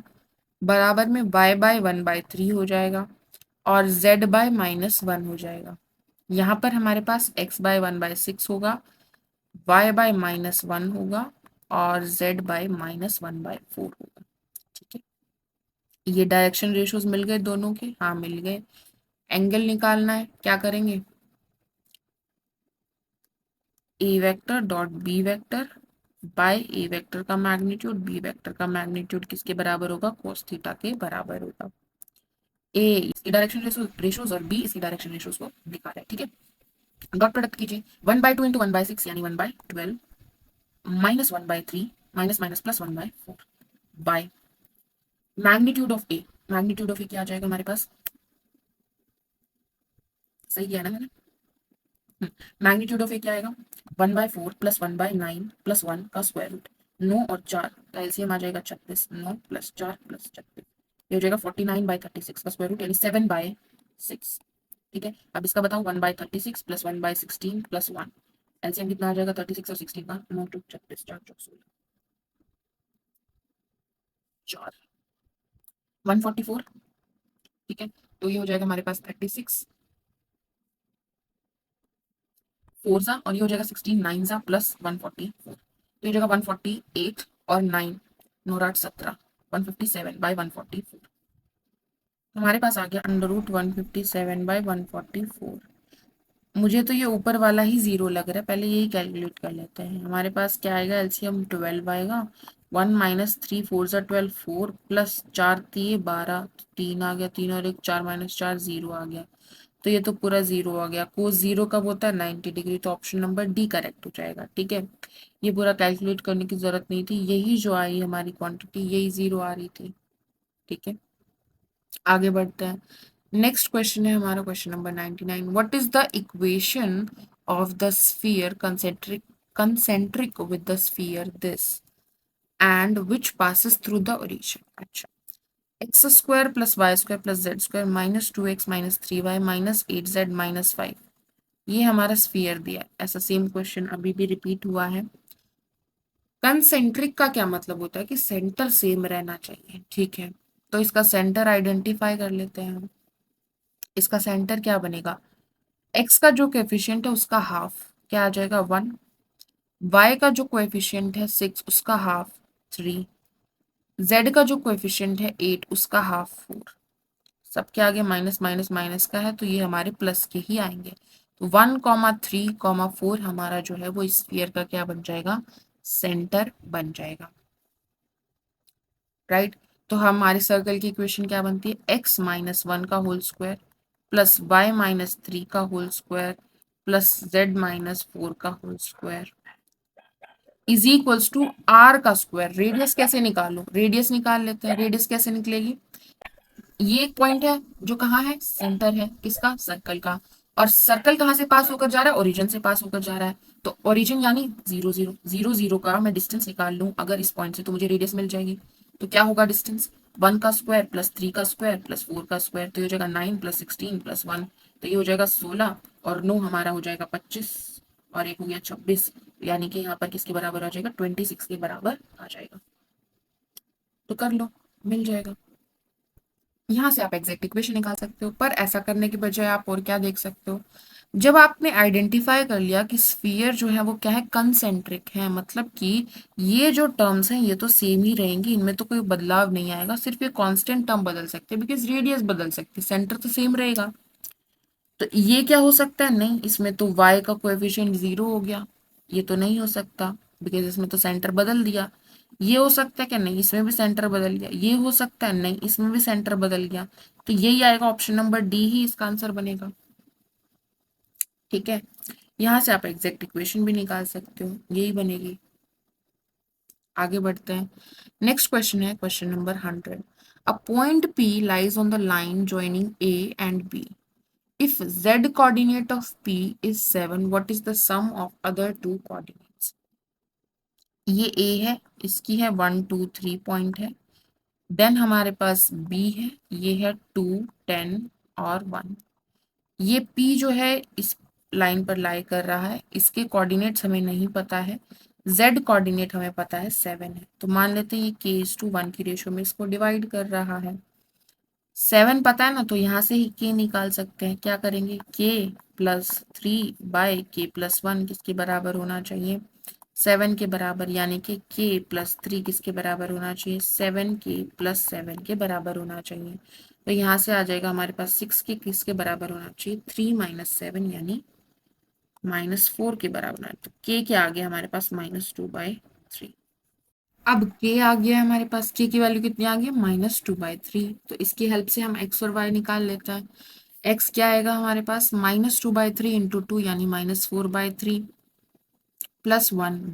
बराबर में y बाय 1/3 हो जाएगा, और z बाय -1 हो जाएगा। यहाँ पर हमारे पास x बाय 1/6 होगा, y बाय -1 होगा, और z बाय -1/4 होगा। ठीक है, ये डायरेक्शन रेशियोज मिल गए दोनों के, हाँ मिल गए। एंगल निकालना है, क्या करेंगे, A vector dot B vector by A vector का मैग्नीट्यूड, बी वेक्टर का मैग्नीट्यूड किसके बराबर होगा, cos थीटा के बराबर होगा। ए इसकी डायरेक्शन रेशियोज और बी इसकी डायरेक्शन रेशियोज को दिखा रहा है। ठीक है, डॉट प्रोडक्ट कीजिए, 1/2 इंटू 1/6 यानी 1/12 minus 1/3 minus minus plus 1/4 by magnitude of A. Magnitude of A क्या आ जाएगा हमारे पास, सही किया ना मैंने, मैग्नीट्यूड ऑफ ए क्या आएगा, 1/4 प्लस 1/9 प्लस 1 का स्क्वायर रूट, 9 और 4 का एलसीएम आ जाएगा 36, 9 प्लस 4 प्लस 36, ये हो जाएगा 49/36 का स्क्वायर रूट यानी 7/6। ठीक है, अब इसका बताओ, 1/36 प्लस 1/16 प्लस 1, एलसीएम कितना आ जाएगा 36 और 16 का, 9 टू 36, 4 चौक 16, 4 144। ठीक है, तो ये हो जाएगा हमारे पास 36 4 सा, और ये हो जाएगा 16 9 सा प्लस 144, तो ये हो जाएगा 148 और 9 9 8 17 157/144, हमारे पास आ गया √157/144। मुझे तो ये ऊपर वाला ही जीरो लग रहा है, पहले यही कैलकुलेट कर लेते हैं। हमारे पास क्या आएगा, एलसीएम 12 आएगा, 1 माइनस 3 4 सा 12 4 प्लस 4 दिए 12, 3 आ गया, 3 और 1 4 माइनस 4 0 आ गया, तो ये तो पूरा जीरो आ गया। कोस जीरो कब होता है, 90 डिग्री, तो ऑप्शन नंबर डी करेक्ट हो जाएगा। ठीक है, ये पूरा कैलकुलेट करने की जरूरत नहीं थी, यही जो आई हमारी क्वांटिटी यही जीरो आ रही थी। ठीक है, आगे बढ़ते हैं। नेक्स्ट क्वेश्चन है हमारा question number 99, what is the equation of the sphere concentric with the sphere this and which passes through the origin. अच्छा, X square plus Y square plus Z square -2x -3y -8z -5, ये हमारा स्फीयर दिया है। ऐसा सेम क्वेश्चन अभी भी रिपीट हुआ है। कंसेंट्रिक का क्या मतलब होता है कि सेंटर सेम रहना चाहिए। ठीक है, तो इसका सेंटर आइडेंटिफाई कर लेते हैं हम। इसका सेंटर क्या बनेगा, एक्स का जो कोएफिशिएंट है उसका हाफ क्या आ जाएगा 1, वाई का जो कोएफिशिएंट है 6 उसका हाफ 3, जेड का जो कोएफिशिएंट है 8 उसका हाफ 4, सबके आगे माइनस माइनस माइनस का है, तो ये हमारे प्लस के ही आएंगे। तो 1,3,4 हमारा जो है वो स्फीयर का क्या बन जाएगा, सेंटर बन जाएगा। राइट, तो हमारे सर्कल की इक्वेशन क्या बनती है, x-1 का होल स्क्वायर प्लस y-3 का होल स्क्वायर प्लस z-4 का whole square is equals to r का स्क्वायर। रेडियस कैसे निकालो, रेडियस निकाल लेते हैं। रेडियस कैसे निकलेगी, ये एक पॉइंट है जो कहाँ है, सेंटर है किसका, सर्कल का, और सर्कल कहाँ से पास होकर जा रहा है, ओरिजिन से पास होकर जा रहा है, तो ओरिजिन यानी 0 0 0 0 का मैं डिस्टेंस निकाल लूं अगर इस पॉइंट से, तो मुझे रेडियस मिल जाएगी। तो क्या होगा डिस्टेंस, 1 का स्क्वायर प्लस 3 का स्क्वायर प्लस 4 का स्क्वायर, तो ये हो जाएगा 9 प्लस 16 प्लस 1, तो ये हो जाएगा 16, और 9 हमारा हो जाएगा 25, और एक हो गया 26, यानी कि यहाँ पर किसके बराबर आ जाएगा, 26 के बराबर आ जाएगा। तो कर लो, मिल जाएगा। यहाँ से आप एग्जैक्ट इक्वेशन निकाल सकते हो, पर ऐसा करने के बजाय आप और क्या देख सकते हो, जब आपने आइडेंटिफाई कर लिया कि स्फीयर जो है वो क्या है, कंसेंट्रिक है, मतलब कि ये जो टर्म्स हैं ये तो सेम ही रहेंगी, इनमें तो कोई बदलाव नहीं आएगा, सिर्फ ये कांस्टेंट टर्म बदल सकते हैं बिकॉज रेडियस बदल सकती है, सेंटर तो सेम रहेगा। तो ये क्या हो सकता है, नहीं इसमें तो y का कोएफिशिएंट 0 हो गया, ये तो नहीं हो सकता बिकॉज इसमें तो सेंटर बदल दिया। ये हो सकता है क्या, नहीं इसमें भी सेंटर बदल गया। ये हो सकता है, नहीं इसमें भी सेंटर बदल गया। तो यही आएगा, ऑप्शन नंबर डी ही इसका आंसर बनेगा। ठीक है, यहाँ से आप एग्जैक्ट इक्वेशन भी निकाल सकते हो, यही बनेगी। आगे बढ़ते हैं। नेक्स्ट क्वेश्चन है question number 100, a point P lies on the line joining A and B. If z coordinate of P is 7, what is the sum of other two coordinates? ये A है, इसकी है 1 2 3 पॉइंट है, देन हमारे पास B है, ये है 2 10 और 1। ये p जो है इस लाइन पर लाई कर रहा है, इसके कोऑर्डिनेट्स हमें नहीं पता है, z कोऑर्डिनेट हमें पता है 7 है, तो मान लेते हैं ये k:1 की रेशो में इसको डिवाइड कर रहा है। 7 पता है ना, तो यहाँ से ही k निकाल सकते हैं। क्या करेंगे, k+3/k+1 किसके बराबर होना चाहिए, 7 के बराबर, यानी कि k+3 किसके बराबर होना चाहिए, 7k+7 के बराबर होना चाहिए। तो यहाँ से आ जाएगा हमारे पास 6 के किसके बराबर होना चाहिए, 3 - 7 यानी -4 के बराबर होना है। तो k क्या आ गया हमारे पास, -2/3। अब k आ गया है हमारे पास, k की वैल्यू कितनी आ गई, -2/3। तो इसकी हेल्प से हम x और y निकाल लेते हैं। x क्या आएगा हमारे पास, -2/3 इंटू 2 यानी -4/3 प्लस 1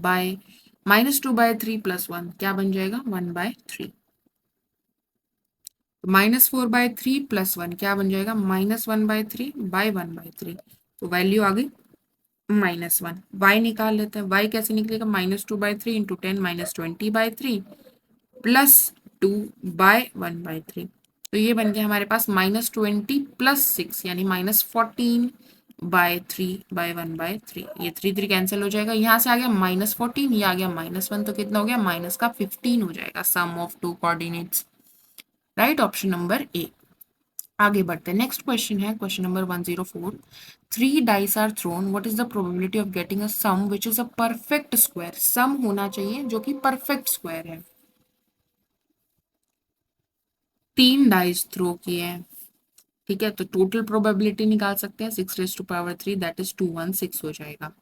-2/3 प्लस 1 क्या बन जाएगा, 1/3। -4/3 प्लस 1 क्या बन जाएगा, -1/3/1/3। तो वैल्यू आ गई -1। y निकाल लेते हैं, y कैसे निकलेगा, -2/3 इंटू 10 -20/3 प्लस 2/1/3। तो ये बन गया हमारे पास -20 प्लस 6 यानी -14/3/1/3। ये 3 3 कैंसिल हो जाएगा, यहाँ से आ गया -14, ये आ गया -1, तो कितना हो गया, माइनस का 15 हो जाएगा sum of two coordinates. Right, option number A. आगे बढ़ते हैं, नेक्स्ट क्वेश्चन है question number 104। 3 dice are thrown, what is the probability of getting a sum which is a perfect square. Sum होना चाहिए जो कि परफेक्ट स्क्वायर है। 3 डाइस थ्रो किए हैं, ठीक है, तो टोटल प्रोबेबिलिटी निकाल सकते हैं, 6⁻³ दैट इज 216 हो जाएगा।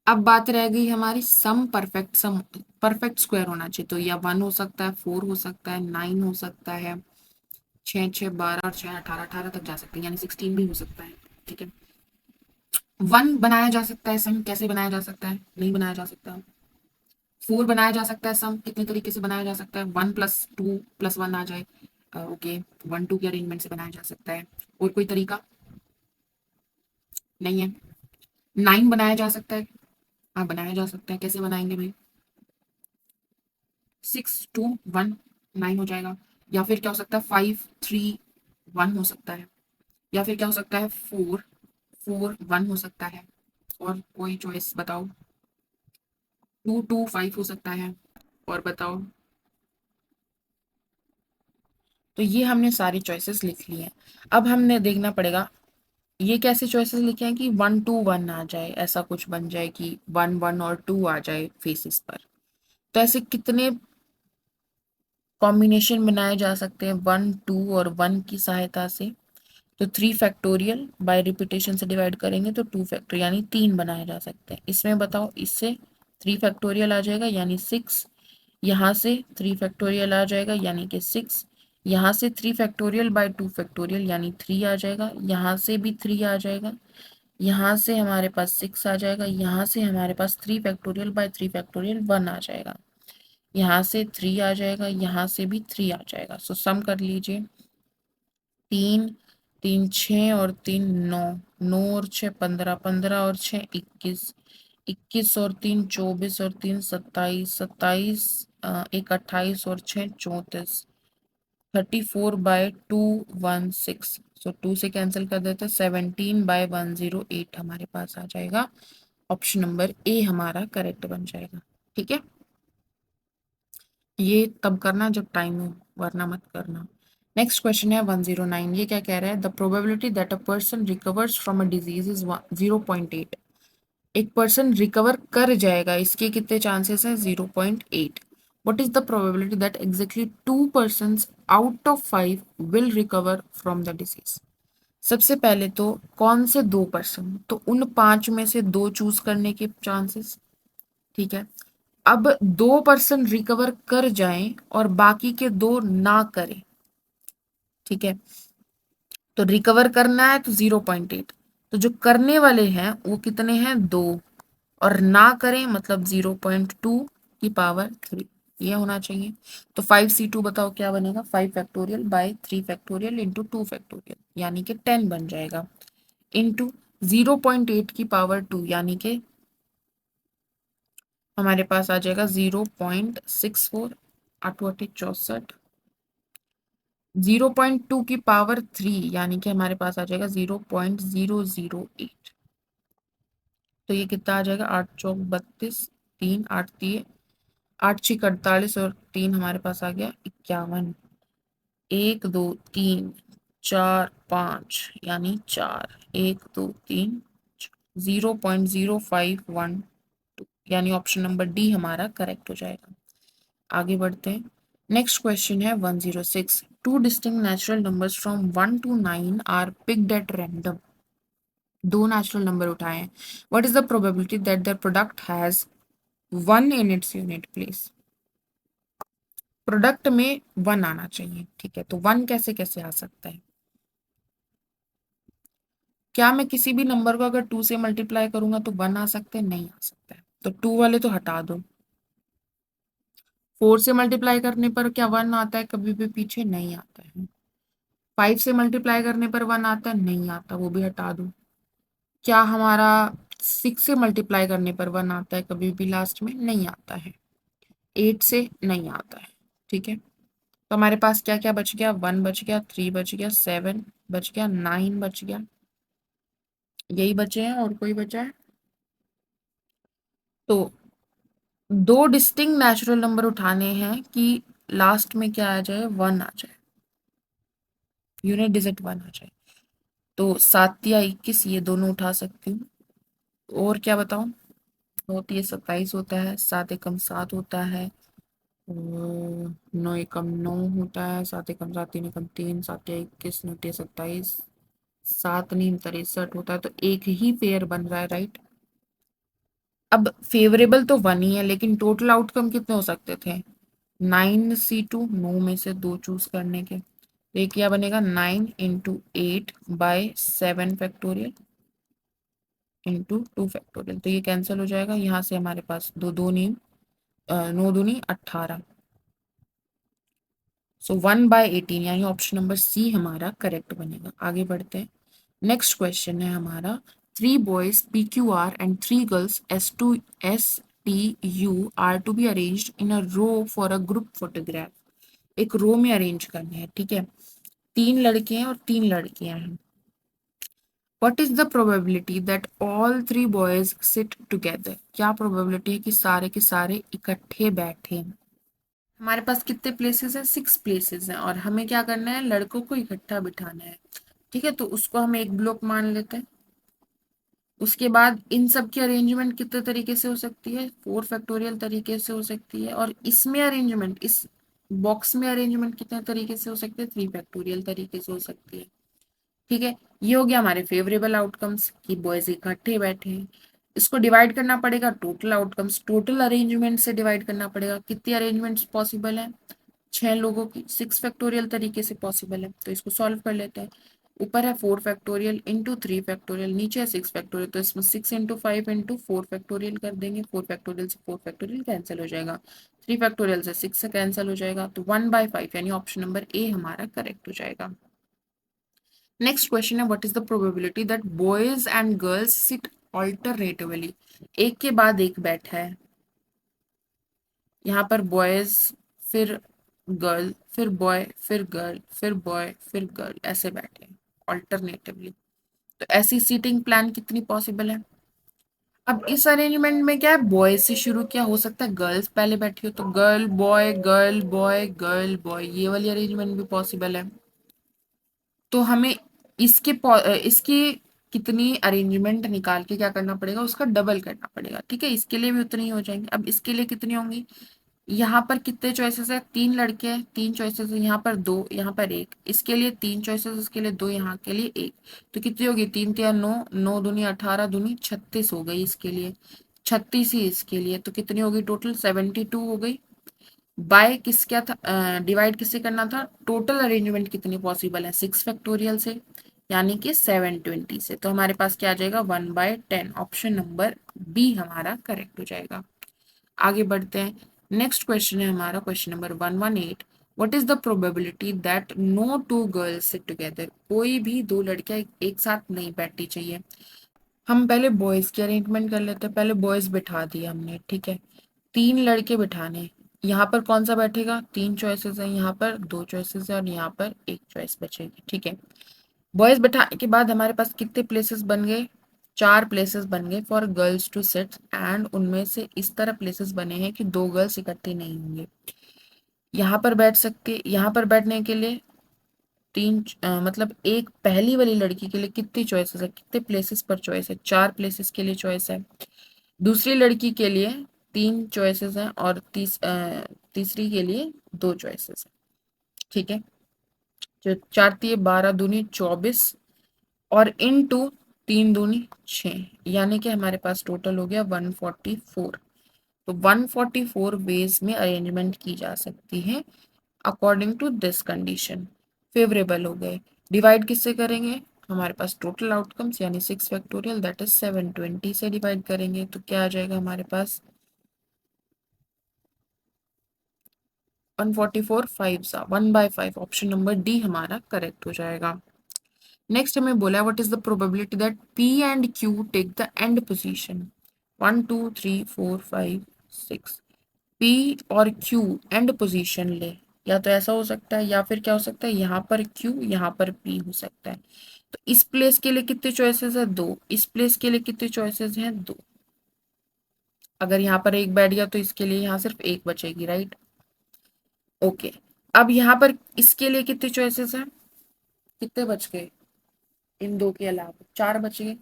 अब बात रह गई हमारी सम परफेक्ट स्क्वायर होना चाहिए, तो या 1 हो सकता है, 4 हो सकता है, 9 हो सकता है, 6 6 12 और 6 18 18 तक जा सकते हैं, यानी 16 भी हो सकता है। ठीक है, 1 बनाया जा सकता है सम, कैसे बनाया जा सकता है, नहीं बनाया जा सकता। 4 बनाया जा सकता है सम, कितने तरीके से बनाया जा सकता है, 1+2+1 आ जाए, ओके, 1 2 के अरेंजमेंट से बनाया जा सकता है। और कोई तरीका नहीं है। 9 बनाया जा सकता है, हाँ बनाया जा सकता है, कैसे बनाएंगे भाई, 6 2 1 9 हो जाएगा। या फिर क्या हो सकता है, 5 3 1 हो सकता है। या फिर क्या हो सकता है, 4 4 1 हो सकता है। और कोई चॉइस बताओ, 2 2 5 हो सकता है। और बताओ, तो ये हमने सारी चॉइसेस लिख ली हैं। अब हमने देखना पड़ेगा ये कैसे चॉइसेस लिखे हैं कि 1 2 1 आ जाए, ऐसा कुछ बन जाए कि 1 1 और 2 आ जाए फेसेस पर। तो ऐसे कितने कॉम्बिनेशन बनाए जा सकते हैं 1 2 और 1 की सहायता से। तो 3 फैक्टोरियल बाय रिपीटेशन से डिवाइड करेंगे तो 2 फैक्टोरियल यानी 3 बनाए जा सकते हैं। इसमें बताओ, इससे 3 फैक्टोरियल आ जाएगा यानी 6, यहाँ से 3 फैक्टोरियल आ जाएगा यानी कि 6, यहाँ से 3 फैक्टोरियल/2 फैक्टोरियल यानी 3 आ जाएगा, यहाँ से भी 3 आ जाएगा, यहाँ से हमारे पास 6 आ जाएगा, यहाँ से हमारे पास 3 फैक्टोरियल/3 फैक्टोरियल 1 आ जाएगा, यहाँ से 3 आ जाएगा, यहाँ से भी 3 आ जाएगा। सो सम कर लीजिए, 3 3 6 और 3 9, 9 और 6 15, 15 और 6 21, 21 और 3 24 और 3 27, 27 एक 28 और 6 34, 34/216। सो 2 से कैंसिल कर देते हैं, 17/108 हमारे पास आ जाएगा। ऑप्शन नंबर ए हमारा करेक्ट बन जाएगा। ठीक है, ये तब करना जब टाइम हो, वरना मत करना। नेक्स्ट क्वेश्चन है 109। ये क्या कह रहा है, the probability that a person recovers from a disease is 0.8। एक पर्सन रिकवर कर जाएगा, इसके कितने चांसेस हैं, 0.8। What is the probability that exactly 2 person out of 5 will recover from the disease. सबसे पहले तो कौन से 2 पर्सन, तो उन 5 में से 2 चूज करने के चांसेस। ठीक है, अब 2 पर्सन रिकवर कर जाएं और बाकी के 2 ना करें। ठीक है, तो रिकवर करना है तो 0.8, तो जो करने वाले हैं वो कितने हैं, 2, और ना करें मतलब 0.2 की पावर 3, ये होना चाहिए। तो 5c2 बताओ क्या बनेगा, 5 फैक्टोरियल/3 फैक्टोरियल इंटू 2 फैक्टोरियल यानी कि 10 बन जाएगा, इंटू 0.8 की पावर 2 यानी कि हमारे पास आ जाएगा 0.64, 8 8 64, 0.2 की पावर 3 यानी कि हमारे पास आ जाएगा 0.008। तो ये कितना आ जाएगा, 8 चौक 32, 3 8 3 8 6 48 और 3 हमारे पास आ गया 51। 1 2 3 4 5 यानी 4, 1 2 3, 0.0512 यानी ऑप्शन नंबर डी हमारा करेक्ट हो जाएगा। आगे बढ़ते हैं। नेक्स्ट क्वेश्चन है 106। Two distinct natural numbers from 1 to 9 are picked at random. दो नेचुरल नंबर उठाए हैं। What is the probability that the product has 1 in its unit place. Product में 1 आना चाहिए, ठीक है, तो 1 कैसे कैसे आ सकता है। क्या मैं किसी भी नंबर को अगर 2 से मल्टीप्लाई करूंगा तो 1 आ सकते हैं, नहीं आ सकता है, तो 2 वाले तो हटा दो। 4 से मल्टीप्लाई करने पर क्या 1 आता है, कभी भी पीछे नहीं आता है। 5 से मल्टीप्लाई करने पर 1 आता है, नहीं आता, वो भी हटा दो। क्या हमारा 6 से मल्टीप्लाई करने पर 1 आता है, कभी भी लास्ट में नहीं आता है। 8 से नहीं आता है, ठीक है। तो हमारे पास क्या क्या बच गया, 1 बच गया, 3 बच गया, 7 बच गया, 9 बच गया, यही बचे हैं, और कोई बचा है। तो दो डिस्टिंक्ट नेचुरल नंबर उठाने हैं कि लास्ट में क्या आ जाए, 1 आ जाए, यूनिट डिजिट 1 आ जाए। तो 7 या 21 ये दोनों उठा सकती हूँ। और क्या बताऊं, होती है 27 होता है, 7 एकम 7 होता है, और 9 एकम 9 होता है, 7 एकम 7 3 एकम 3, 7 या 21 9 या 27, 7 9 63 होता है, तो एक ही पेयर बन रहा है, राइट। अब फेवरेबल तो 1 ही है, लेकिन टोटल आउटकम कितने हो सकते थे, 9C2, 9 में से 2 चूज करने के, तो ये क्या बनेगा, 9 × 8/7 फैक्टोरियल इंटू 2 फैक्टोरियल, तो ये कैंसिल हो जाएगा, यहाँ से हमारे पास दो दो नीम 9 दूनी 18, सो 1/18 यानी ऑप्शन नंबर सी हमारा करेक्ट बनेगा। आगे बढ़ते हैं। नेक्स्ट क्वेश्चन है हमारा, 3 boys PQR and 3 girls S2STU are to be arranged in a row for a group photograph. एक रो में अरेंज करने हैं, ठीक है, 3 लड़के हैं और 3 लड़कियां हैं। What is the probability that all 3 boys sit together? क्या प्रोबेबिलिटी है कि सारे के सारे इकट्ठे बैठे हैं। हमारे पास कितने प्लेसेस हैं, 6 प्लेसेस हैं, और हमें क्या करना है, लड़कों को इकट्ठा बिठाना है, ठीक है, तो उसको हम एक ब्लॉक मान लेते हैं। उसके बाद इन सब की अरेंजमेंट कितने तरीके से हो सकती है, 4 फैक्टोरियल तरीके से हो सकती है, और इसमें अरेंजमेंट, इस बॉक्स में अरेंजमेंट कितने तरीके से हो सकते हैं, 3 फैक्टोरियल तरीके से हो सकती है, ठीक है। ये हो गया हमारे फेवरेबल आउटकम्स कि बॉयज इकट्ठे बैठे हैं। इसको डिवाइड करना पड़ेगा टोटल आउटकम्स, टोटल अरेंजमेंट से डिवाइड करना पड़ेगा। कितनी अरेंजमेंट्स पॉसिबल है, 6 लोगों की, 6 फैक्टोरियल तरीके से पॉसिबल है, तो इसको सॉल्व कर लेते हैं। ऊपर है 4 फैक्टोरियल इंटू 3 फैक्टोरियल, नीचे है 6 फैक्टोरियल, तो इसमें 6 × 5 × 4 फैक्टोरियल कर देंगे। 4 फैक्टोरियल से 4 फैक्टोरियल कैंसिल हो जाएगा, 3 फैक्टोरियल से 6 से कैंसिल हो जाएगा, तो 1/5 यानी ऑप्शन नंबर ए हमारा करेक्ट हो जाएगा। नेक्स्ट क्वेश्चन है, what is the probability that boys and girls sit alternatively. एक के बाद एक बैठा है, यहाँ पर बॉयज, फिर गर्ल, फिर बॉय, फिर गर्ल, फिर बॉय, फिर गर्ल, ऐसे बैठे हैं ऑल्टरनेटिवली। तो ऐसी सीटिंग प्लान कितनी पॉसिबल है। अब इस अरेंजमेंट में क्या है, बॉय से शुरू किया, हो सकता है गर्ल्स पहले बैठी हो, तो girl boy girl boy girl boy, ये वाली अरेंजमेंट भी पॉसिबल है। तो हमें इसकी कितनी अरेंजमेंट निकाल के क्या करना पड़ेगा, उसका डबल करना पड़ेगा, ठीक है। इसके लिए भी उतनी ही हो जाएंगे। अब इसके लिए कितनी होंगी, यहाँ पर कितने चॉइसेस है, 3 लड़के हैं, 3 चॉइसेस है, यहाँ पर 2, यहाँ पर 1, इसके लिए 3 चॉइसेस, इसके लिए 2, यहाँ के लिए 1, तो कितनी होगी, 3 3 9, 9 दूनी 18 दूनी 36 हो गई इसके लिए, 36 ही इसके लिए, तो कितनी होगी टोटल, 72 हो गई। बाय किस क्या था, डिवाइड किससे करना था, टोटल अरेंजमेंट कितनी पॉसिबल है, 6 फैक्टोरियल से, यानी कि 720 से, तो हमारे पास क्या आ जाएगा, 1/10, ऑप्शन नंबर बी हमारा करेक्ट हो जाएगा। आगे बढ़ते हैं। नेक्स्ट क्वेश्चन है हमारा question number 118। What is the probability that no 2 girls sit together. कोई भी 2 लड़कियां एक साथ नहीं बैठनी चाहिए। हम पहले बॉयज की अरेंजमेंट कर लेते हैं, पहले बॉयज बिठा दिए हमने, ठीक है, 3 लड़के बिठाने, यहाँ पर कौन सा बैठेगा, 3 चॉइसेस है, यहाँ पर 2 चॉइसेस है और यहाँ पर 1 चॉइस बचेगी। ठीक है, बॉयज बैठाने के बाद हमारे पास कितने प्लेसेस बन गए, 4 प्लेसेस बन गए for girls to sit, and उनमें से इस तरह प्लेसेस बने हैं कि 2 गर्ल्स इकट्ठी नहीं होंगे। यहाँ पर बैठ सकते, यहाँ पर बैठने के लिए मतलब एक पहली वाली लड़की के लिए कितनी चॉइसेस है, कितने प्लेसेस पर चॉइस है, 4 प्लेसेस के लिए चॉइस है। दूसरी लड़की के लिए 3 चॉइसेस हैं और तीसरी के लिए 2 चॉइसेस है। ठीक है, जो 4 तिये 12 दूनी 24 और इनटू 3 दूनी 6, यानी कि हमारे पास टोटल हो गया 144। तो 144 वेज में अरेंजमेंट की जा सकती है according to this condition. Favourable हो गए, डिवाइड किससे करेंगे, हमारे पास टोटल आउटकम्स यानी 6 फैक्टोरियल दैट इज 720 से डिवाइड करेंगे, तो क्या आ जाएगा हमारे पास 144 5 सा 1/5, ऑप्शन नंबर डी हमारा करेक्ट हो जाएगा। नेक्स्ट हमें बोला what is the probability that P and Q take the end position, 1 2 3 4 5 6, P और क्यू एंड पोजीशन ले, या तो ऐसा हो सकता है या फिर क्या हो सकता है, यहाँ पर क्यू यहाँ पर पी हो सकता है। तो इस प्लेस के लिए कितने चॉइसेस है, 2, इस प्लेस के लिए कितने चॉइसेस हैं, 2। अगर यहाँ पर एक बैठ गया तो इसके लिए यहाँ सिर्फ एक बचेगी, राइट। ओके, अब यहाँ पर इसके लिए कितने चॉइसेस हैं, कितने बच गए, इन 2 के अलावा 4 बच गए,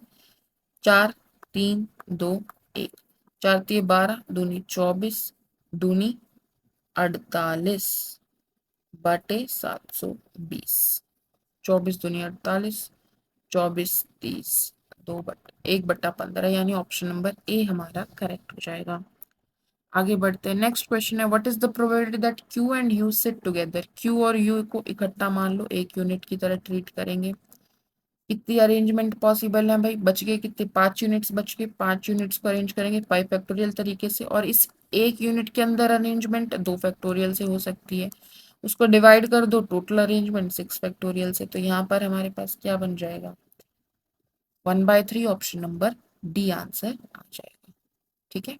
4 3 2 1, 4 3 12 दूनी 24 दूनी 48 बटे 720, 24 दूनी 48, 24 30, 1/15, यानी ऑप्शन नंबर ए हमारा करेक्ट हो जाएगा। आगे बढ़ते हैं, नेक्स्ट क्वेश्चन है what is the probability that Q and you sit together, Q और यू को इकट्ठा मान लो, एक यूनिट की तरह ट्रीट करेंगे। कितनी अरेंजमेंट पॉसिबल है भाई, बच गए कितने, 5 यूनिट्स बच गए, 5 यूनिट्स को अरेंज करेंगे 5 फैक्टोरियल तरीके से, और इस एक यूनिट के अंदर अरेंजमेंट 2 फैक्टोरियल से हो सकती है, उसको डिवाइड कर दो, टोटल अरेंजमेंट 6 फैक्टोरियल से, तो यहाँ पर हमारे पास क्या बन जाएगा 1/3, ऑप्शन नंबर डी आंसर आ जाएगा। ठीक है,